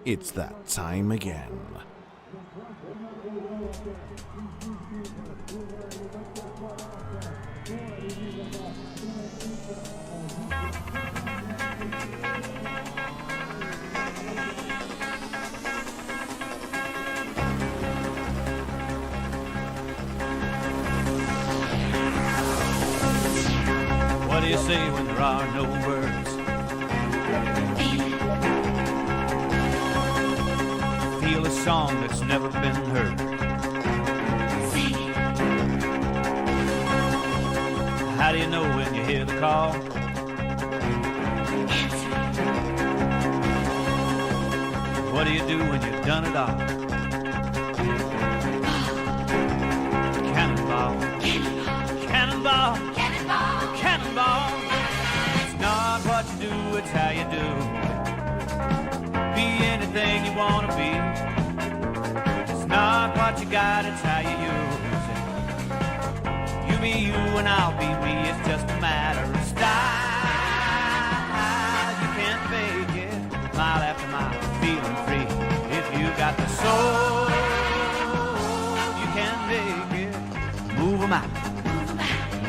It's that time again. What do you say when there are no words? Feel a song that's never been heard. How do you know when you hear the call? What do you do when you've done it all? Cannonball, cannonball, cannonball, cannonball. It's not what you do, it's how you do. Be anything you want to be. It's not what you got, it's how you use it. You be you and I'll be me, it's just a matter of style. You can't fake it, mile after mile, feeling free. If you got the soul, you can make it. Move 'em out,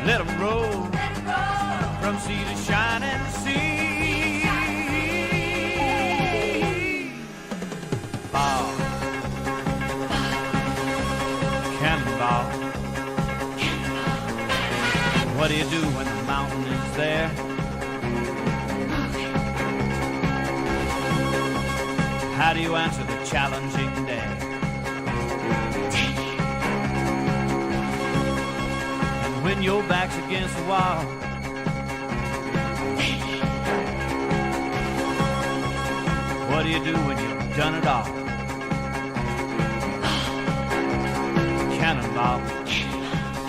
let 'em roll, from sea to shining sea. Ball, cannonball. What do you do when the mountain is there? How do you answer the challenging day? And when your back's against the wall, what do you do when you've done it all? Cannonball,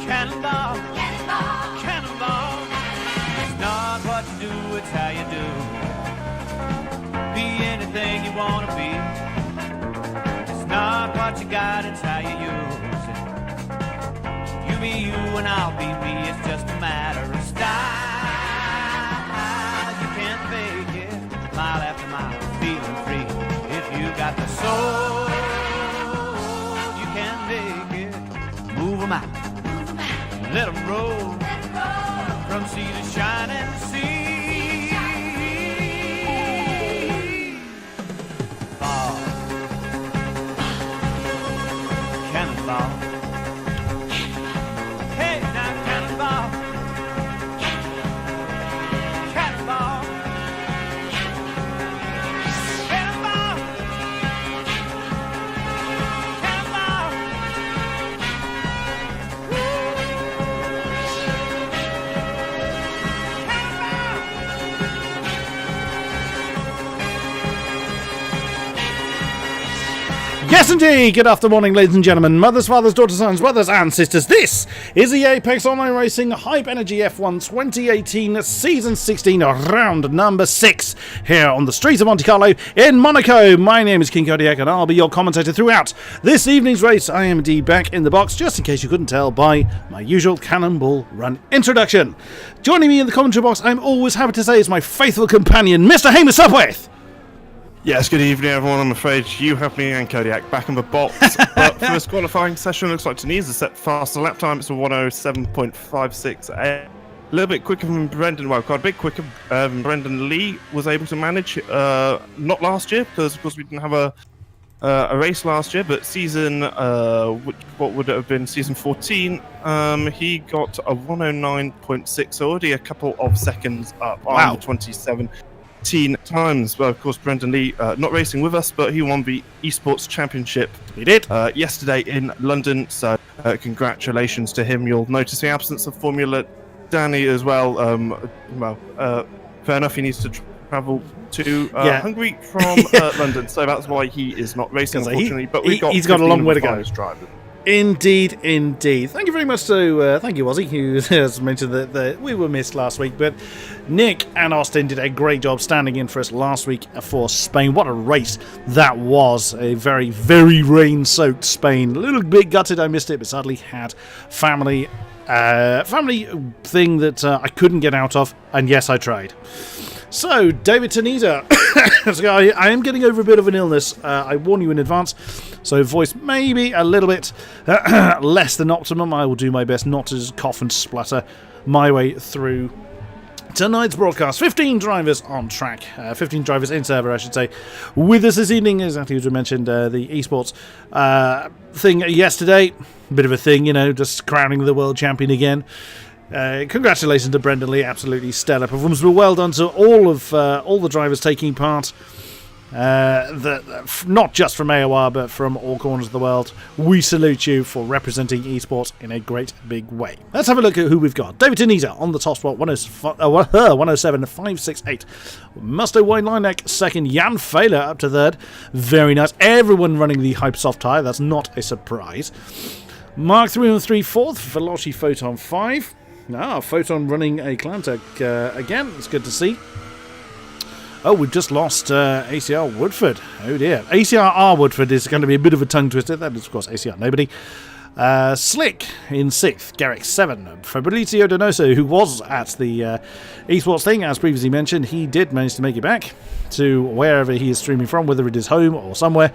cannonball, cannonball, cannonball. It's not what you do, it's how you do. Be anything you want to be. It's not what you got, it's how you use it. You be you and I'll be me, it's just a matter of style. You can't fake it, mile after mile, feeling free. If you got the soul, you can make it. Move 'em out, let 'em roll, from sea to shining sea. Ball, cannonball. Hey, now cannonball, cannonball, cannonball, cannonball. Yes, indeed. Good afternoon, morning, ladies and gentlemen, mothers, fathers, daughters, sons, brothers, and sisters. This is the Apex Online Racing Hype Energy F1 2018 Season 16, round number 6, here on the streets of Monte Carlo in Monaco. My name is King-Kodiak, and I'll be your commentator throughout this evening's race. I am indeed back in the box, just in case you couldn't tell by my usual cannonball run introduction. Joining me in the commentary box, I'm always happy to say, is my faithful companion, Mr. Hamish Supwaith. Yes, good evening everyone. I'm afraid you have me and Kodiak back in the box. But first qualifying session looks like Tunisia's a set faster lap time. It's a 107.56. A little bit quicker than Brendan, well, quite a bit quicker. Brendan Lee was able to manage, not last year, because of course we didn't have a race last year, but season, what would it have been, season 14, he got a 109.6, so already a couple of seconds up on the 27 times. Well, of course, Brendan Lee not racing with us, but he won the esports championship. He did yesterday in London. So congratulations to him. You'll notice the absence of Formula Danny as well. Fair enough. He needs to travel to Hungary from London, so that's why he is not racing, unfortunately. But he's got a long way to go. Drivers. Indeed. Thank you very much to, thank you, Ozzy, who has mentioned that we were missed last week, but Nick and Austin did a great job standing in for us last week for Spain. What a race that was. A very, very rain-soaked Spain. A little bit gutted I missed it, but sadly had family thing that I couldn't get out of, and yes, I tried. So, David Tanita. So I am getting over a bit of an illness. I warn you in advance. So, voice maybe a little bit less than optimum. I will do my best not to just cough and splutter my way through tonight's broadcast. 15 drivers on track. 15 drivers in server, I should say. With us this evening, exactly as we mentioned, the esports thing yesterday. A bit of a thing, just crowning the world champion again. Congratulations to Brendan Lee, absolutely stellar performance. But well done to all the drivers taking part, not just from AOR but from all corners of the world. We salute you for representing esports in a great big way. Let's have a look at who we've got. David Tanita on the top spot, 107.568. Musto Weinleineck second, Jan Fehler up to third. Very nice. Everyone running the Hypersoft tyre, that's not a surprise. Mark 313 fourth, Veloci Photon 5. Photon running a Cloudtech again. It's good to see. Oh, we've just lost ACR Woodford. Oh dear. ACR R Woodford is going to be a bit of a tongue twister. That is, of course, ACR nobody. Slick in 6th. Garrick 7. Fabrizio Donoso, who was at the esports thing, as previously mentioned, he did manage to make it back to wherever he is streaming from, whether it is home or somewhere.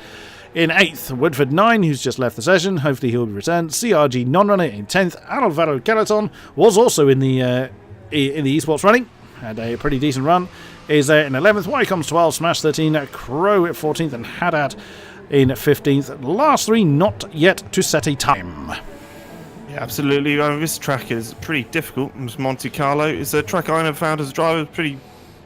In 8th, Woodford 9, who's just left the session. Hopefully he'll be returned. CRG non-runner in 10th. Alvaro Calaton was also in the esports running. Had a pretty decent run. Is there in 11th. Wycomb's 12. Smash 13. Crow at 14th. And Haddad in 15th. Last 3 not yet to set a time. Yeah, absolutely. This track is pretty difficult. Monte Carlo is a track I never found as a driver. Pretty,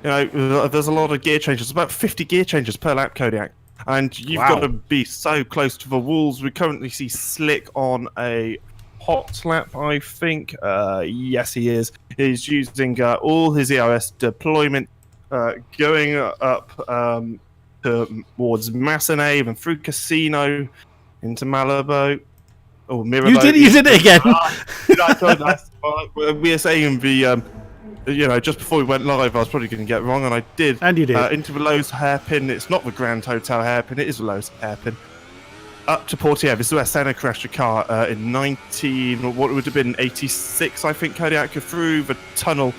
there's a lot of gear changes. About 50 gear changes per lap, Kodiak. And you've got to be so close to the walls. We currently see Slick on a hot lap, I think. Yes, he is. He's using all his ERS deployment going up towards Massenave and through Casino into Malibu. Oh, Mirabeau. You did it again. We are saying the... just before we went live, I was probably going to get wrong, and I did. And you did. Into the Lowe's hairpin. It's not the Grand Hotel hairpin, it is the Lowe's hairpin. Up to Portier. This is where Senna crashed a car in 19, what would have been 86, I think, Kodiak, through the tunnel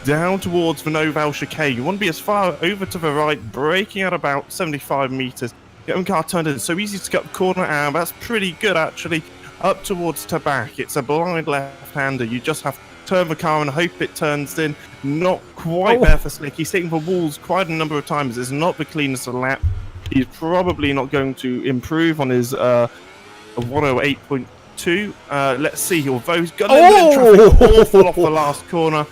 down towards the Noval chicane. You want to be as far over to the right, braking at about 75 metres. Get one car turned in. So easy to cut the corner, and that's pretty good, actually. Up towards Tabac. It's a blind left-hander. You just have to turn the car and hope it turns in. Not quite there for Slick. He's hitting the walls quite a number of times. It's not the cleanest of lap. He's probably not going to improve on his 108.2. Let's see. Although he's got a little bit of traffic awful off the last corner.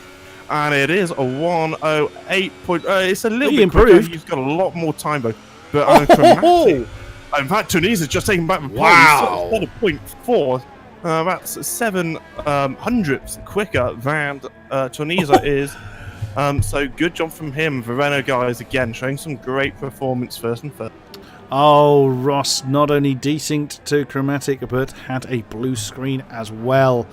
And it is a 108. It's a little bit improved. Quicker. He's got a lot more time, though. But Chromatic. In fact, Tunisia's just taking back the point. Wow. He's got a 0.4. That's 7 hundredths quicker than Tunisia is. So good job from him. The Renault guys again showing some great performance first and first. Oh, Ross not only desynced to Chromatic but had a blue screen as well.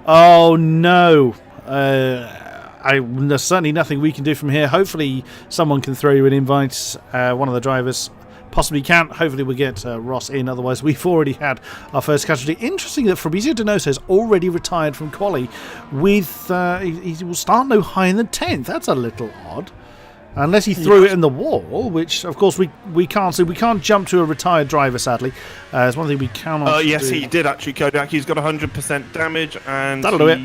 Oh no. There's certainly nothing we can do from here. Hopefully someone can throw you an invite. One of the drivers possibly can't. Hopefully we'll get Ross in. Otherwise, we've already had our first casualty. Interesting that Fabrizio Donoso has already retired from quali with... he will start no higher than 10th. That's a little odd. Unless he threw it in the wall, which, of course, we can't see. We can't jump to a retired driver, sadly. It's one thing we cannot yes, do. he did, actually, Kodiak. He's got 100% damage, and That'll do it.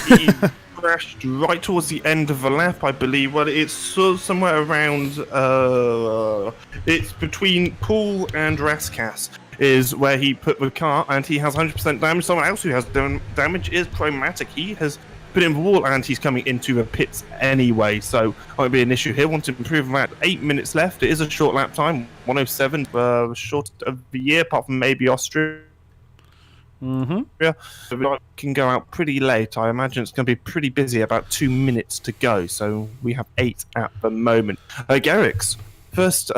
He crashed right towards the end of the lap, I believe. Well, it's somewhere around... it's between Poole and Raskas is where he put the car, and he has 100% damage. Someone else who has damage is Chromatic. He has put in the wall, and he's coming into the pits anyway, so might be an issue here. Want to improve that. 8 minutes left. It is a short lap time. 107, short of the year, apart from maybe Austria. Yeah, so we can go out pretty late. I imagine it's going to be pretty busy. About 2 minutes to go, so we have 8 at the moment. Garrick's first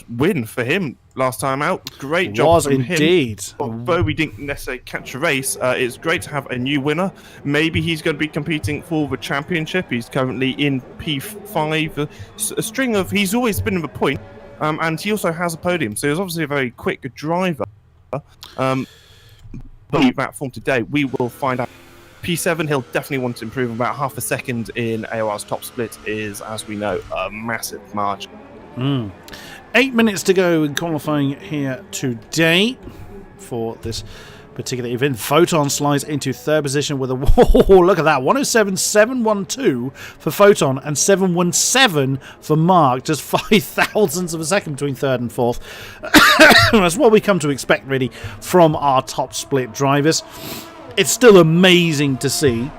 win for him last time out. Great job from indeed. him. Although we didn't necessarily catch a race, it's great to have a new winner. Maybe he's going to be competing for the championship. He's currently in P5. A string of... He's always been in the point, and he also has a podium, so he's obviously a very quick driver. That form today, we will find out P7, he'll definitely want to improve. About half a second in AOR's top split is, as we know, a massive margin. 8 minutes to go in qualifying here today for this particular event. Photon slides into third position with a look at that, 107.712 for Photon and 717 for Mark, just 5 thousandths of a second between third and fourth. That's what we come to expect really from our top split drivers. It's still amazing to see.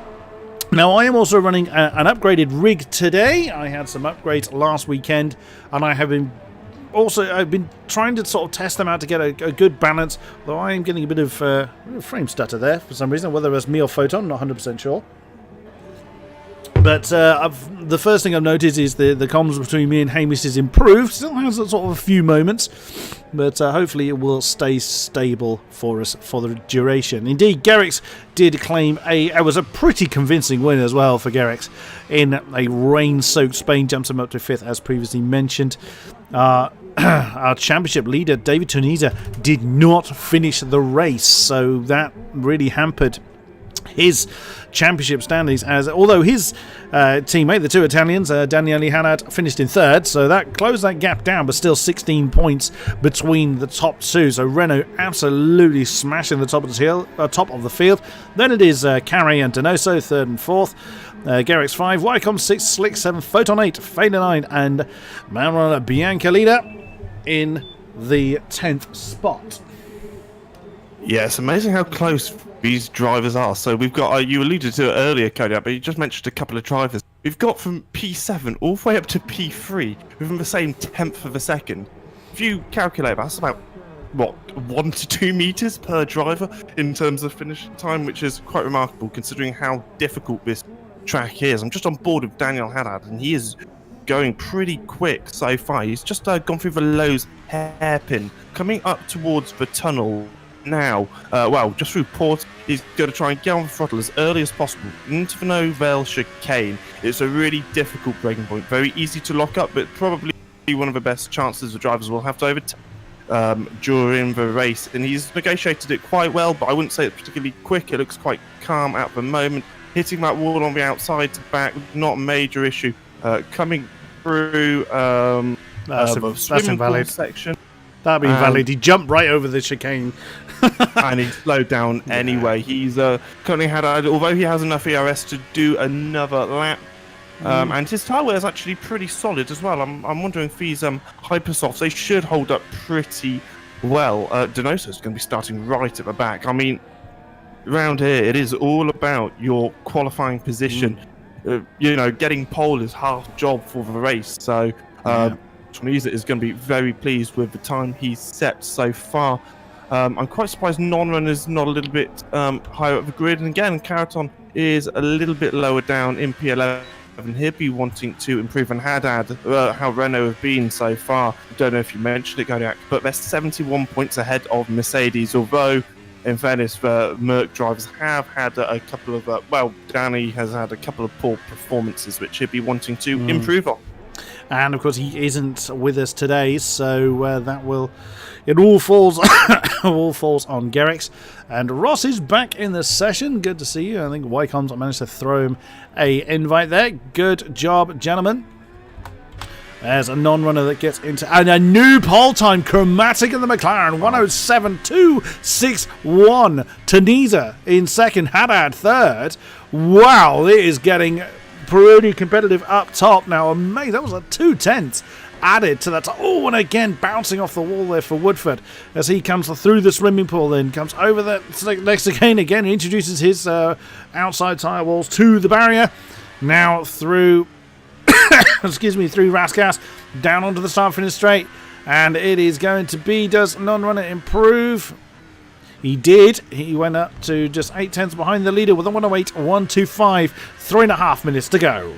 Now, I am also running an upgraded rig today. I had some upgrades last weekend, and I've been trying to sort of test them out to get a good balance, though I am getting a bit of frame stutter there for some reason, whether it's me or Photon, not 100% sure. But the first thing I've noticed is the comms between me and Hamish is improved. Still has sort of a few moments, but hopefully it will stay stable for us for the duration. Indeed, Garrix did claim it was a pretty convincing win as well for Garrix in a rain-soaked Spain, jumps him up to 5th as previously mentioned. Our championship leader, David Tunisa, did not finish the race, so that really hampered his championship standings, as although his teammate, the two Italians, Daniele Hanad, finished in third, so that closed that gap down, but still 16 points between the top two. So Renault absolutely smashing the top of the field. Then it is Carey and Donoso, third and fourth. Garrix 5, Wycombe 6, Slick 7, Photon 8, Fader 9, and Manuel Biancalida in the 10th spot. Yeah, it's amazing how close these drivers are. So we've got, you alluded to it earlier, Kodiak, but you just mentioned a couple of drivers. We've got from P7 all the way up to P3 within the same 10th of a second. If you calculate, that's about, 1 to 2 meters per driver in terms of finishing time, which is quite remarkable considering how difficult this track is. I'm just on board with Daniel Haddad, and he is going pretty quick so far. He's just gone through the Lowe's hairpin, coming up towards the tunnel now. Just through port. He's going to try and get on the throttle as early as possible into the Novell chicane. It's a really difficult braking point, very easy to lock up, but probably one of the best chances the drivers will have to overtake during the race, and he's negotiated it quite well, but I wouldn't say it's particularly quick. It looks quite calm at the moment. Hitting that wall on the outside to back, not a major issue. Coming through That's swimming invalid. pool section. That'd be invalid. He jumped right over the chicane. And he slowed down anyway. He's currently had, although he has enough ERS to do another lap. And his tyre wear is actually pretty solid as well. I'm wondering if these Hypersofts, they should hold up pretty well. Donoso's going to be starting right at the back. I mean, around here, it is all about your qualifying position. Getting pole is half job for the race. So Tunisa is going to be very pleased with the time he's set so far. I'm quite surprised non-runner's not a little bit higher up the grid. And again, Caraton is a little bit lower down in P11. He'll be wanting to improve on Haddad, how Renault have been so far. I don't know if you mentioned it, Kodiak, but they're 71 points ahead of Mercedes, although in fairness, the Merc drivers have had a couple of, Danny has had a couple of poor performances, which he'll be wanting to improve on. And of course, he isn't with us today, so it all falls on Garrix. And Ross is back in the session. Good to see you. I think Wycombe's managed to throw him a invite there. Good job, gentlemen. There's a non-runner that gets into... And a new pole time, Chromatic in the McLaren, 107.261. Tunisa in second, Haddad third. Wow, it is getting pretty competitive up top now. Amazing, that was a 2/10 added to that. Oh, and again, bouncing off the wall there for Woodford as he comes through the swimming pool, then comes over the next again, introduces his outside tyre walls to the barrier. Now through... through Raskas, down onto the start-finish straight, and it is going to be, does non-runner improve? He did. He went up to just 8/10 behind the leader with a 108.125, 3.5 minutes to go.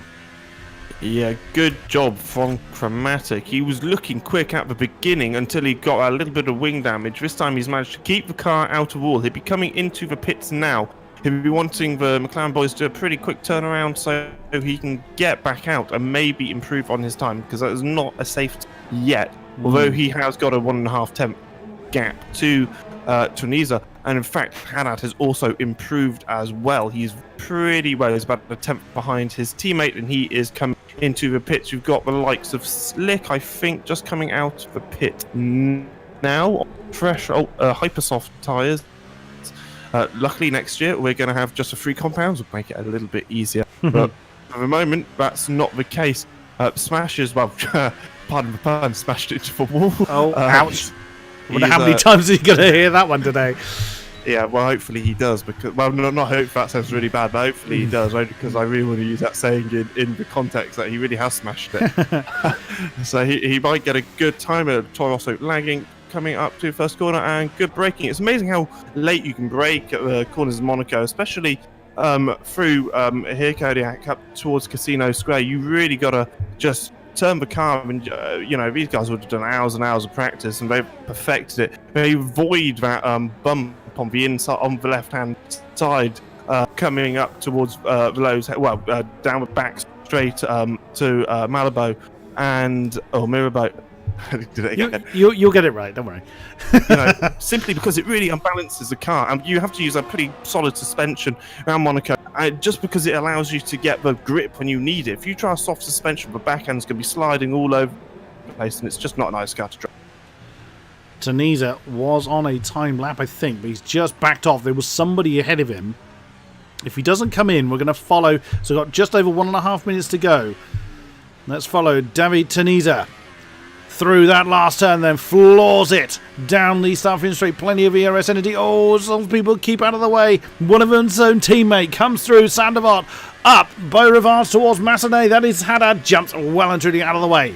Yeah, good job from Chromatic. He was looking quick at the beginning until he got a little bit of wing damage. This time he's managed to keep the car out of wall. He'll be coming into the pits now. He'll be wanting the McLaren boys to do a pretty quick turnaround so he can get back out and maybe improve on his time, because that is not a safety yet. Although he has got a 1.5 temp gap to Tunisa. And in fact, Haddad has also improved as well. He's pretty well. He's about a tenth behind his teammate, and he is coming into the pits. You've got the likes of Slick, I think, just coming out of the pit now. Fresh, hypersoft tyres. Luckily, next year, we're going to have just the 3 compounds, which will make it a little bit easier. But at the moment, that's not the case. Smashes, well, pardon the pun, smashed into the wall. Oh, ouch. I wonder how many times are you going to hear that one today? Yeah, well, hopefully he does. Because, well, not hope, that sounds really bad, but hopefully he does, right? Because I really want to use that saying in the context that he really has smashed it. So he might get a good time. Also lagging, coming up to first corner, and good braking. It's amazing how late you can brake at the corners of Monaco, especially through here, Kodiak, up towards Casino Square. You really got to just turn the car, and these guys would have done hours and hours of practice, and they've perfected it. They avoid that bump on the inside, on the left-hand side, coming up towards the lows. Well, down the back straight to Malibu and Mirabeau. Did it again. You'll get it right. Don't worry. Simply because it really unbalances the car, and you have to use a pretty solid suspension around Monaco. Just because it allows you to get the grip when you need it. If you try a soft suspension, the backhand's going to be sliding all over the place, and it's just not a nice car to drive. Tunisia was on a time lap, I think, but he's just backed off. There was somebody ahead of him. If he doesn't come in, we're going to follow. So we've got just over 1.5 minutes to go. Let's follow David Tunisia through that last turn, then floors it down the start-finish straight. Plenty of ERS energy. Oh, some people keep out of the way. One of them's own teammate comes through. Sandevot up. Beaurivard towards Massenet. That is Haddad. Jumps well and truly out of the way.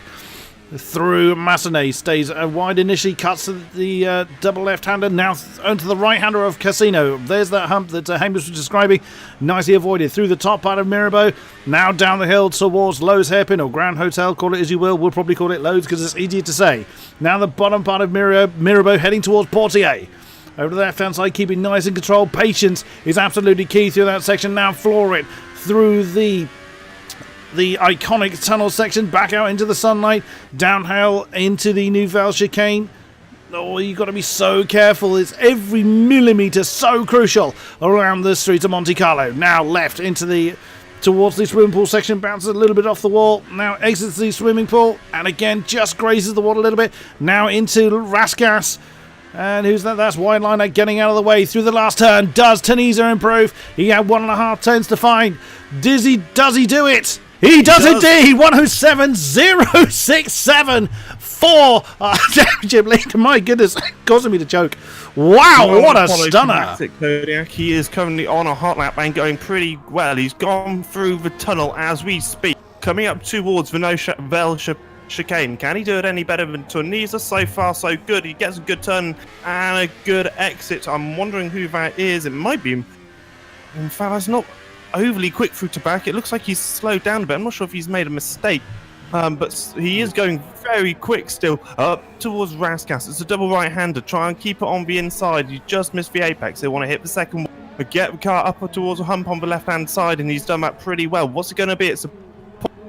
Through Massenet. Stays wide initially. Cuts to the double left-hander. Now onto the right-hander of Casino. There's that hump that Hamish was describing. Nicely avoided. Through the top part of Mirabeau. Now down the hill towards Lowe's Hairpin or Grand Hotel. Call it as you will. We'll probably call it Lowe's because it's easier to say. Now the bottom part of Mirabeau heading towards Portier. Over to the left-hand side, keeping nice and controlled. Patience is absolutely key through that section. Now floor it through the iconic tunnel section, back out into the sunlight, downhill into the Nouvelle chicane. Oh, you've got to be so careful. It's every millimetre so crucial around the streets of Monte Carlo. Now left towards the swimming pool section, bounces a little bit off the wall. Now exits the swimming pool, and again just grazes the water a little bit. Now into Raskas. And who's that? That's Wineliner getting out of the way through the last turn. Does Tunisia improve? He had 1.5 turns to find. Does he do it? He does indeed! 107.067 for Championship lead. My goodness, causing me to choke. Wow, what a stunner! Kodiak. He is currently on a hot lap and going pretty well. He's gone through the tunnel as we speak, coming up towards the Nouvelle chicane. Can he do it any better than Tunisia? So far, so good. He gets a good turn and a good exit. I'm wondering who that is. It might be. In fact, that's not overly quick through to back. It looks like he's slowed down a bit. I'm not sure if he's made a mistake, but he is going very quick still up towards Raskas. It's a double right-hander. Try and keep it on the inside. You just missed the apex. They want to hit the second one, but get the car up towards a hump on the left-hand side, and he's done that pretty well. What's it going to be? It's a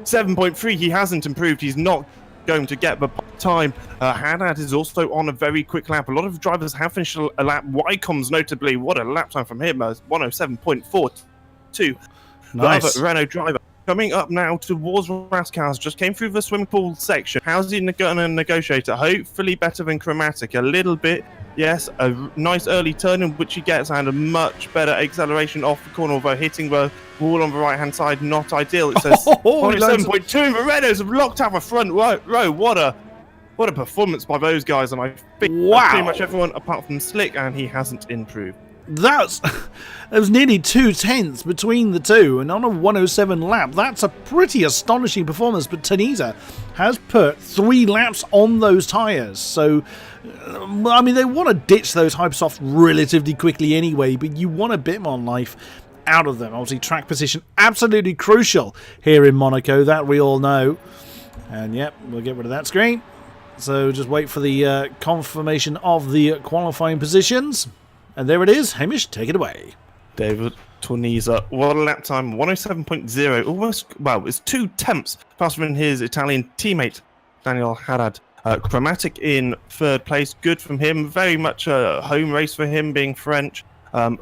7.3. He hasn't improved. He's not going to get the time. Haddad is also on a very quick lap. A lot of drivers have finished a lap. Wycombs notably, what a lap time from him. 107.42. Nice. The other Renault driver coming up now towards Raskas, just came through the swimming pool section. How's he going to negotiate it? Hopefully better than Chromatic. A little bit, yes. A nice early turn in which he gets, and a much better acceleration off the corner, although hitting the wall on the right-hand side, not ideal. It says 7.2, and the Renaults have locked out the front row. What a performance by those guys, and I think pretty much everyone apart from Slick, and he hasn't improved. There was nearly 2 tenths between the two, and on a 107 lap, that's a pretty astonishing performance. But Tunisia has put 3 laps on those tyres, so I mean they want to ditch those Hypersoft relatively quickly anyway, but you want a bit more life out of them. Obviously, track position absolutely crucial here in Monaco, that we all know. And yep, we'll get rid of that screen. So just wait for the confirmation of the qualifying positions. And there it is. Hamish, take it away. David Tunisia, what a lap time, 107.0, almost, well, it's 2 tenths faster than his Italian teammate, Daniel Haddad. Chromatic in third place, good from him. Very much a home race for him, being French.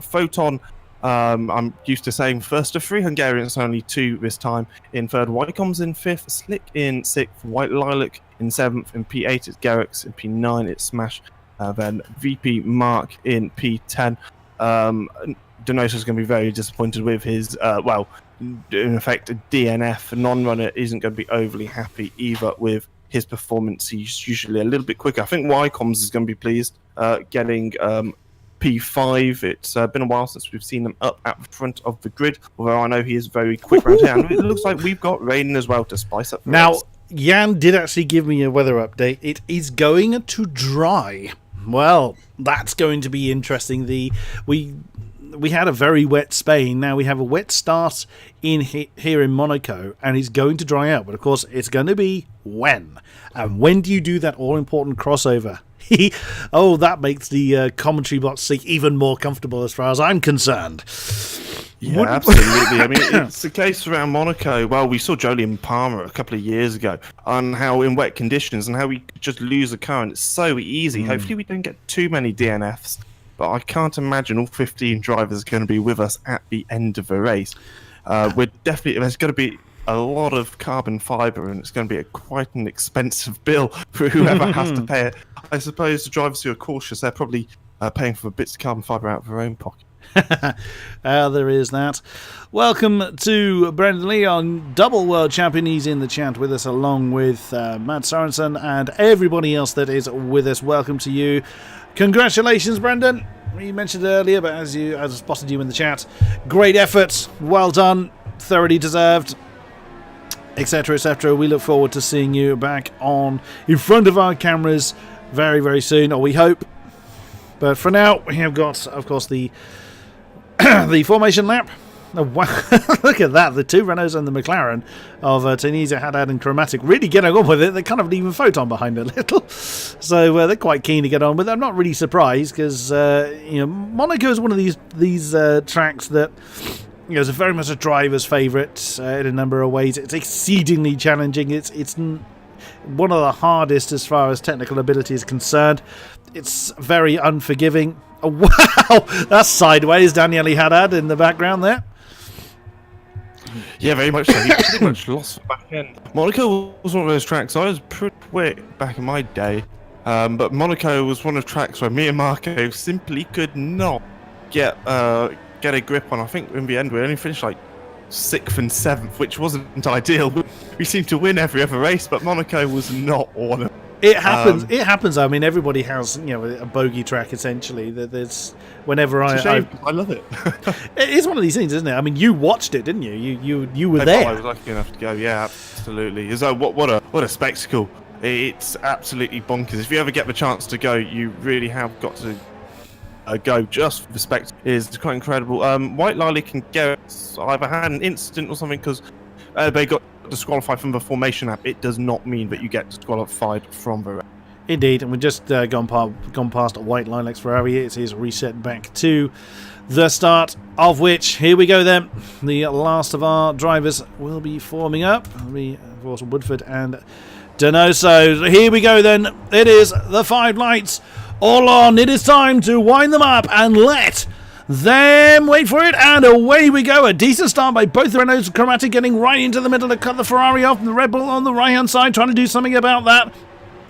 Photon, I'm used to saying first of 3 Hungarians, only 2 this time. In third, Wycombe's in 5th, Slick in 6th, White Lilac in 7th. In P8, it's Garrix. In P9, it's Smash. Then VP Mark in P10. Donoso's going to be very disappointed with his, in effect, a DNF. A non-runner isn't going to be overly happy either with his performance. He's usually a little bit quicker. I think Wycombs is going to be pleased getting P5. It's been a while since we've seen him up at the front of the grid, although I know he is very quick around here. And it looks like we've got rain as well to spice up the race. Jan did actually give me a weather update. It is going to dry. Well, that's going to be interesting. We had a very wet Spain. Now we have a wet start in here in Monaco, and it's going to dry out. But of course, it's going to be when. And when do you do that all-important crossover? Oh, that makes the commentary box seat even more comfortable as far as I'm concerned. Yeah, absolutely. I mean, it's the case around Monaco. Well, we saw Jolyon Palmer a couple of years ago on how in wet conditions and how we could just lose a car, and it's so easy. Hopefully we don't get too many DNFs, but I can't imagine all 15 drivers are going to be with us at the end of the race. There's going to be a lot of carbon fibre, and it's going to be quite an expensive bill for whoever has to pay it. I suppose the drivers who are cautious, they're probably paying for bits of carbon fibre out of their own pocket. There is that. Welcome to Brendan Leon, double world champion. He's in the chat with us, along with Matt Sorensen and everybody else that is with us. Welcome to you. Congratulations, Brendan. You mentioned it earlier, but as I spotted you in the chat, great effort, well done, thoroughly deserved, etc., etc. We look forward to seeing you back in front of our cameras very, very soon, or we hope. But for now, we have got, of course, the formation lap. Oh, wow. Look at that. The 2 Renaults and the McLaren of Tunisia, Haddad and Chromatic really getting on with it. They're kind of leaving Photon behind a little. So they're quite keen to get on with it. I'm not really surprised because Monaco is one of these tracks that is very much a driver's favourite in a number of ways. It's exceedingly challenging. It's one of the hardest as far as technical ability is concerned. It's very unforgiving. Oh, wow, that's sideways. Daniele Haddad in the background there. Yeah, very much so. He pretty much lost the back end. Monaco was one of those tracks. I was pretty quick back in my day, but Monaco was one of the tracks where me and Marco simply could not get a grip on. I think in the end we only finished like 6th and 7th, which wasn't ideal. We seemed to win every other race, but Monaco was not one of them. It happens. It happens. I mean, everybody has, a bogey track essentially. There's whenever I love it. It's one of these things, isn't it? I mean, you watched it, didn't you? You were there. I was lucky enough to go. Yeah, absolutely. So what a spectacle! It's absolutely bonkers. If you ever get the chance to go, you really have got to go. Just for the spectacle is quite incredible. White Lilac and Garrett either had an incident or something because they got disqualified from the formation app. It does not mean that you get disqualified from the race. Indeed, and we've just gone past White Lilac's Ferrari. It is reset back to the start, of which, here we go then, the last of our drivers will be forming up. It'll be, of course, Woodford and Donoso. Here we go then. It is the 5 lights all on. It is time to wind them up and let them wait for it, and away we go. A decent start by both the Renaults. Chromatic getting right into the middle to cut the Ferrari off, and the Red Bull on the right hand side trying to do something about that.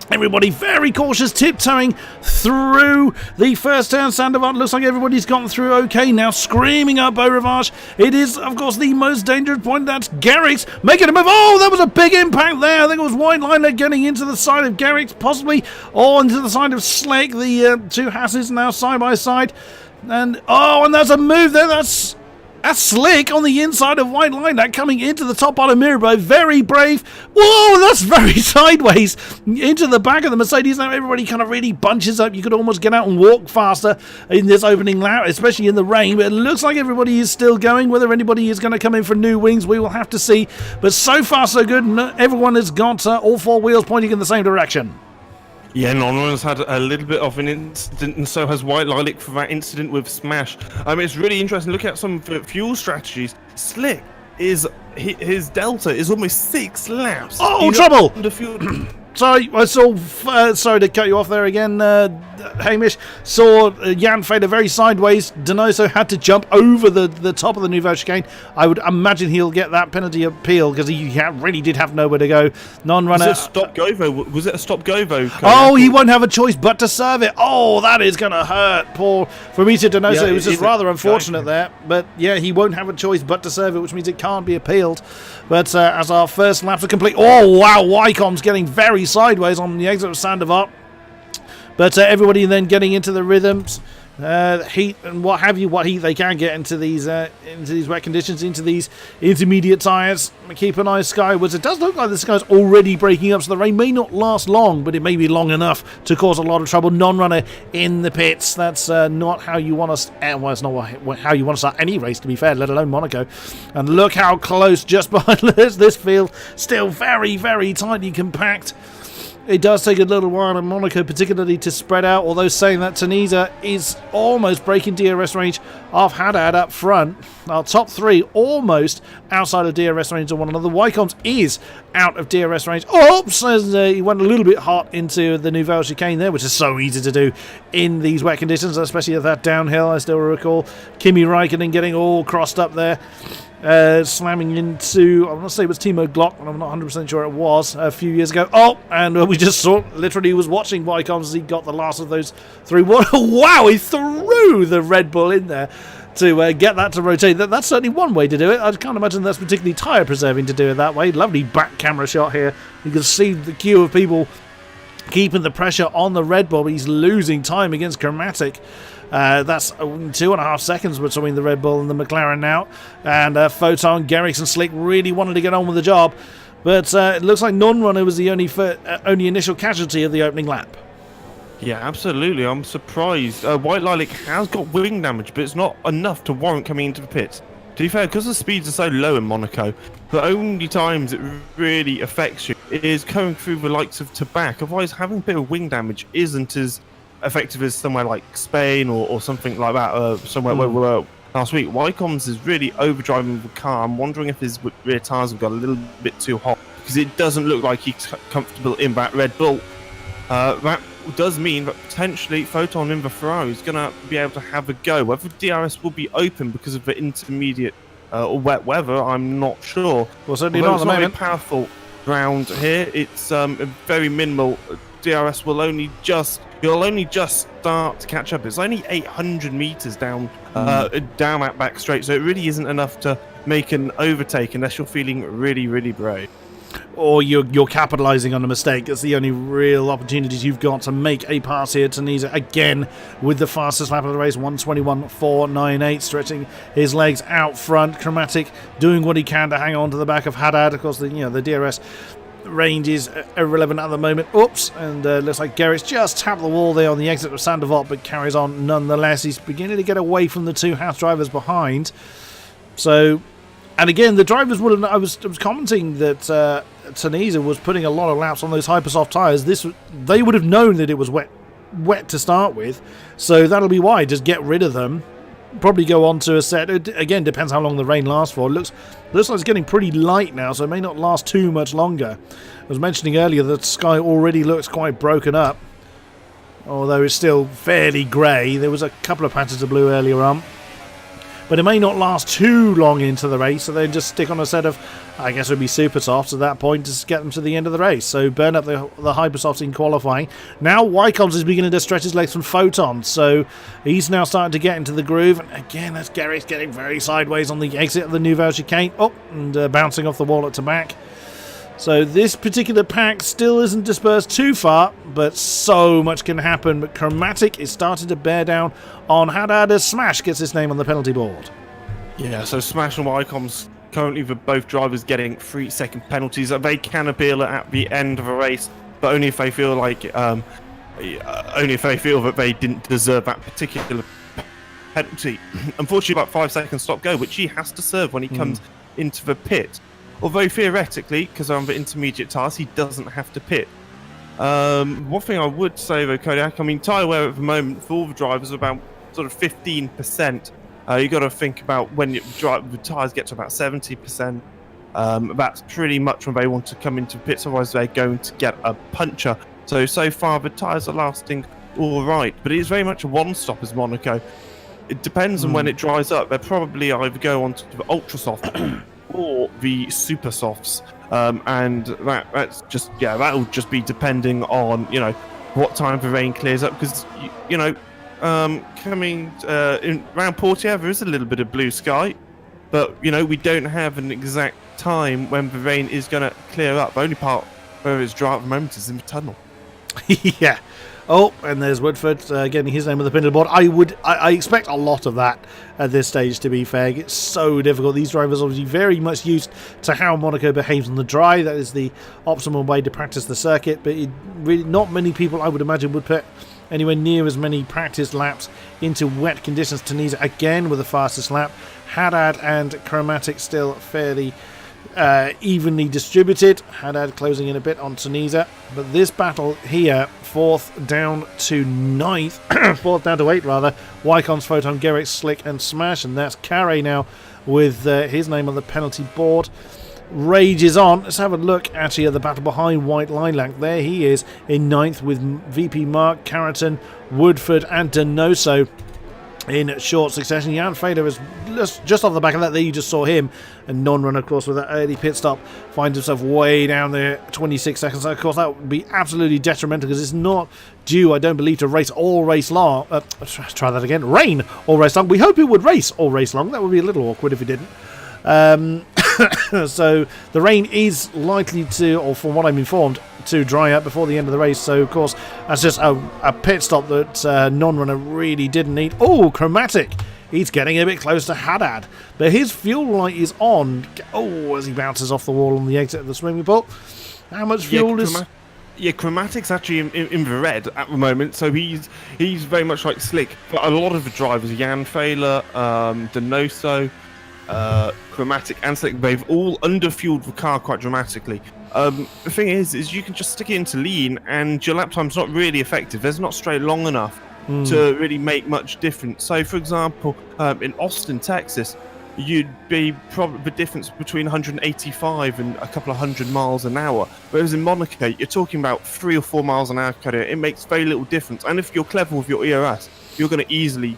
Everybody very cautious, tiptoeing through the first turn. Sandoval, looks like everybody's gotten through okay now. Screaming up Beaurivage. It is, of course, the most dangerous point. That's Garrix making a move. Oh, that was a big impact there. I think it was White Liner getting into the side of Garrix, possibly, or into the side of Slick. The 2 Hasses now side by side. And there's a move there. That's Slick on the inside of White Lilac coming into the top part of Mirabeau. Very brave. Whoa, that's very sideways into the back of the Mercedes. Now everybody kind of really bunches up. You could almost get out and walk faster in this opening lap, especially in the rain. But it looks like everybody is still going. Whether anybody is going to come in for new wings, we will have to see. But so far, so good. Everyone has got all 4 wheels pointing in the same direction. Yeah, non-runners had a little bit of an incident, and so has White Lilac for that incident with Smash. It's really interesting. Look at some of the fuel strategies. Slick his delta is almost 6 laps. Oh, trouble! The fuel. sorry, I saw. Sorry to cut you off there again, Hamish. Saw Jan fader very sideways. Donoso had to jump over the top of the Nouvelle Chicane. I would imagine he'll get that penalty appeal because he really did have nowhere to go. Non-runner. Was it a stop-go, though? Was it a stop-go, though? Oh, he won't have a choice but to serve it. Oh, that is going to hurt poor Fabrizio Donoso. It was just rather unfortunate there. But yeah, he won't have a choice but to serve it, which means it can't be appealed. But as our first laps are complete... Oh, wow, Wycombe's getting very sideways on the exit of Sandoval. But everybody then getting into the rhythms, heat and what have you, what heat they can get into these wet conditions, into these intermediate tyres. Keep an eye skywards. It does look like the sky's already breaking up, so the rain may not last long, but it may be long enough to cause a lot of trouble. Non-runner in the pits. That's not how you want to... Well, it's not how you want to start any race, to be fair, let alone Monaco. And look how close, just behind this field, still very, very tightly compact. It does take a little while in Monaco particularly to spread out, although saying that Tunisia is almost breaking DRS range of Haddad up front. Our top three almost outside of DRS range of one another. Wycombe's is out of DRS range. Oops! He went a little bit hot into the Nouvelle Chicane there, which is so easy to do in these wet conditions, especially at that downhill. I still recall Kimi Räikkönen getting all crossed up there. Slamming into, I want to say it was Timo Glock, but I'm not 100% sure it was, a few years ago. Oh, and we just saw, literally was watching Wycombe as he got the last of those three. Wow, he threw the Red Bull in there to get that to rotate. That's certainly one way to do it. I can't imagine that's particularly tyre preserving to do it that way. Lovely back camera shot here. You can see the queue of people keeping the pressure on the Red Bull. He's losing time against Chromatic. That's 2.5 seconds between the Red Bull and the McLaren now. And Photon, Gerrits and Slick really wanted to get on with the job. But it looks like Non-Runner was the only initial casualty of the opening lap. Yeah, absolutely. I'm surprised. White Lilac has got wing damage, but it's not enough to warrant coming into the pits. To be fair, because the speeds are so low in Monaco, the only times it really affects you is going through the likes of Tabac. Otherwise, having a bit of wing damage isn't as effective as somewhere like Spain or something like that, somewhere where we were last week. Wycombe's is really overdriving the car. I'm wondering if his rear tyres have got a little bit too hot, because it doesn't look like he's comfortable in that Red Bull. That does mean that potentially Photon in the Ferrari is going to be able to have a go. Whether DRS will be open because of the intermediate or wet weather, I'm not sure. Well, certainly not at the moment. It's not a powerful ground here. It's a very minimal. DRS will only just start to catch up. It's only 800 meters down that back straight, so it really isn't enough to make an overtake unless you're feeling really, really brave. Or you're capitalising on a mistake. That's the only real opportunities you've got to make a pass here. Tunisia again with the fastest lap of the race, 1:21.498, stretching his legs out front. Chromatic doing what he can to hang on to the back of Haddad. Of course, the DRS range is irrelevant at the moment. Oops, and looks like Gerrits just tapped the wall there on the exit of Sandoval, but carries on nonetheless. He's beginning to get away from the two house drivers behind. So, and again, the drivers would have... I was commenting that Tunisia was putting a lot of laps on those hypersoft tyres. They would have known that it was wet to start with, so that'll be why. Just get rid of them. Probably go on to a set. It, again, depends how long the rain lasts for. It looks like it's getting pretty light now, so it may not last too much longer. I was mentioning earlier that the sky already looks quite broken up, although it's still fairly grey. There was a couple of patches of blue earlier on. But it may not last too long into the race, so they just stick on a set of, I guess it would be super softs at that point to get them to the end of the race. So burn up the hyper softs in qualifying. Now Wycombe is beginning to stretch his legs from Photon, so he's now starting to get into the groove. And again, that's Gerrits getting very sideways on the exit of the Nouvelle Chicane. Oh, and bouncing off the wall at Tabac. So this particular pack still isn't dispersed too far, but so much can happen. But Chromatic is starting to bear down on Haddad as Smash gets his name on the penalty board. Yeah, so Smash and Wycombe's currently for both drivers getting 3-second penalties. They can appeal at the end of a race, but only if they feel like only if they feel that they didn't deserve that particular penalty. Unfortunately, about 5 seconds stop go, which he has to serve when he comes into the pit. Although theoretically, because on the intermediate tyres, he doesn't have to pit. One thing I would say though, Kodiak, I mean, tyre wear at the moment for all the drivers is about sort of 15%. You got to think about when the tyres get to about 70%. That's pretty much when they want to come into pits, otherwise they're going to get a puncture. So far the tyres are lasting all right, but it is very much a one-stop as Monaco. It depends on when it dries up. They'll probably either go on to the ultra soft or the super softs, and that's just that'll just be depending on what time the rain clears up, because coming in around Portier there is a little bit of blue sky, but we don't have an exact time when the rain is going to clear up. The only part where it's dry at the moment is in the tunnel. Yeah. Oh, and there's Woodford getting his name on the pin of the board. I expect a lot of that at this stage, to be fair. It's so difficult. These drivers are obviously very much used to how Monaco behaves on the dry. That is the optimal way to practice the circuit, but really not many people, I would imagine, would put anywhere near as many practice laps into wet conditions. Tunisia again with the fastest lap. Haddad and Chromatic still fairly evenly distributed. Haddad closing in a bit on Tunisia, but this battle here, 4th down to 9th, 4th down to 8th rather, Wycon's, Photon, Gerrick, Slick and Smash, and that's Carey now with his name on the penalty board. Rages on. Let's have a look actually at the battle behind White Lilac. There he is in 9th with VP Mark, Carrington, Woodford and Donoso in short succession. Jan Fader is just off the back of that. There you just saw him, and non-run, of course, with that early pit stop, finds himself way down there, 26 seconds. Of course, that would be absolutely detrimental, because it's not due, I don't believe, to race all race long. Try that again. Rain all race long. We hope it would race all race long. That would be a little awkward if it didn't. So the rain is likely to, or from what I'm informed, to dry up before the end of the race. So of course that's just a pit stop that non-runner really didn't need. Oh, Chromatic, he's getting a bit close to Haddad, but his fuel light is on. Oh, as he bounces off the wall on the exit of the swimming pool. How much fuel is... Chromatic's actually in the red at the moment, so he's very much like Slick. But a lot of the drivers, Jan Failer, Donoso, Chromatic and Slick, they've all underfueled the car quite dramatically. The thing is you can just stick it into lean and your lap time's not really effective. There's not straight long enough to really make much difference. So for example, in Austin, Texas, you'd be probably the difference between 185 and a couple of 100 miles an hour. Whereas in Monaco, you're talking about 3 or 4 miles an hour. It makes very little difference. And if you're clever with your ERS, you're going to easily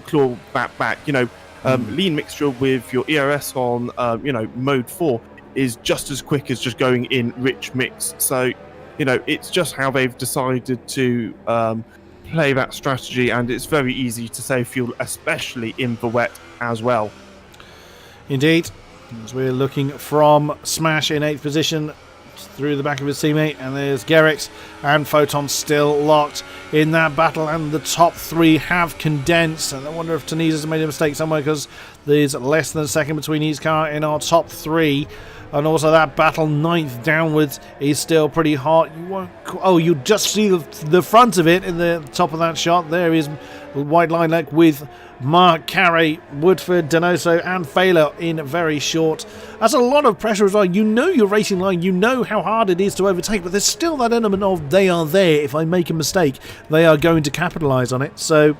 claw that back. Lean mixture with your ERS on, mode 4 is just as quick as just going in rich mix. So, it's just how they've decided to play that strategy, and it's very easy to save fuel, especially in the wet as well. Indeed, as we're looking from Smash in 8th position through the back of his teammate, and there's Gerrick's and Photon still locked in that battle, and the top 3 have condensed. And I wonder if Tunisia's made a mistake somewhere, because there's less than a second between each car in our top 3. And also that battle 9th downwards is still pretty hot. You just see the front of it in the top of that shot. There is White Lilac with Mark, Carey, Woodford, Donoso and Failer in very short. That's a lot of pressure as well. Your racing line, you know how hard it is to overtake, but there's still that element of they are there. If I make a mistake, they are going to capitalise on it. So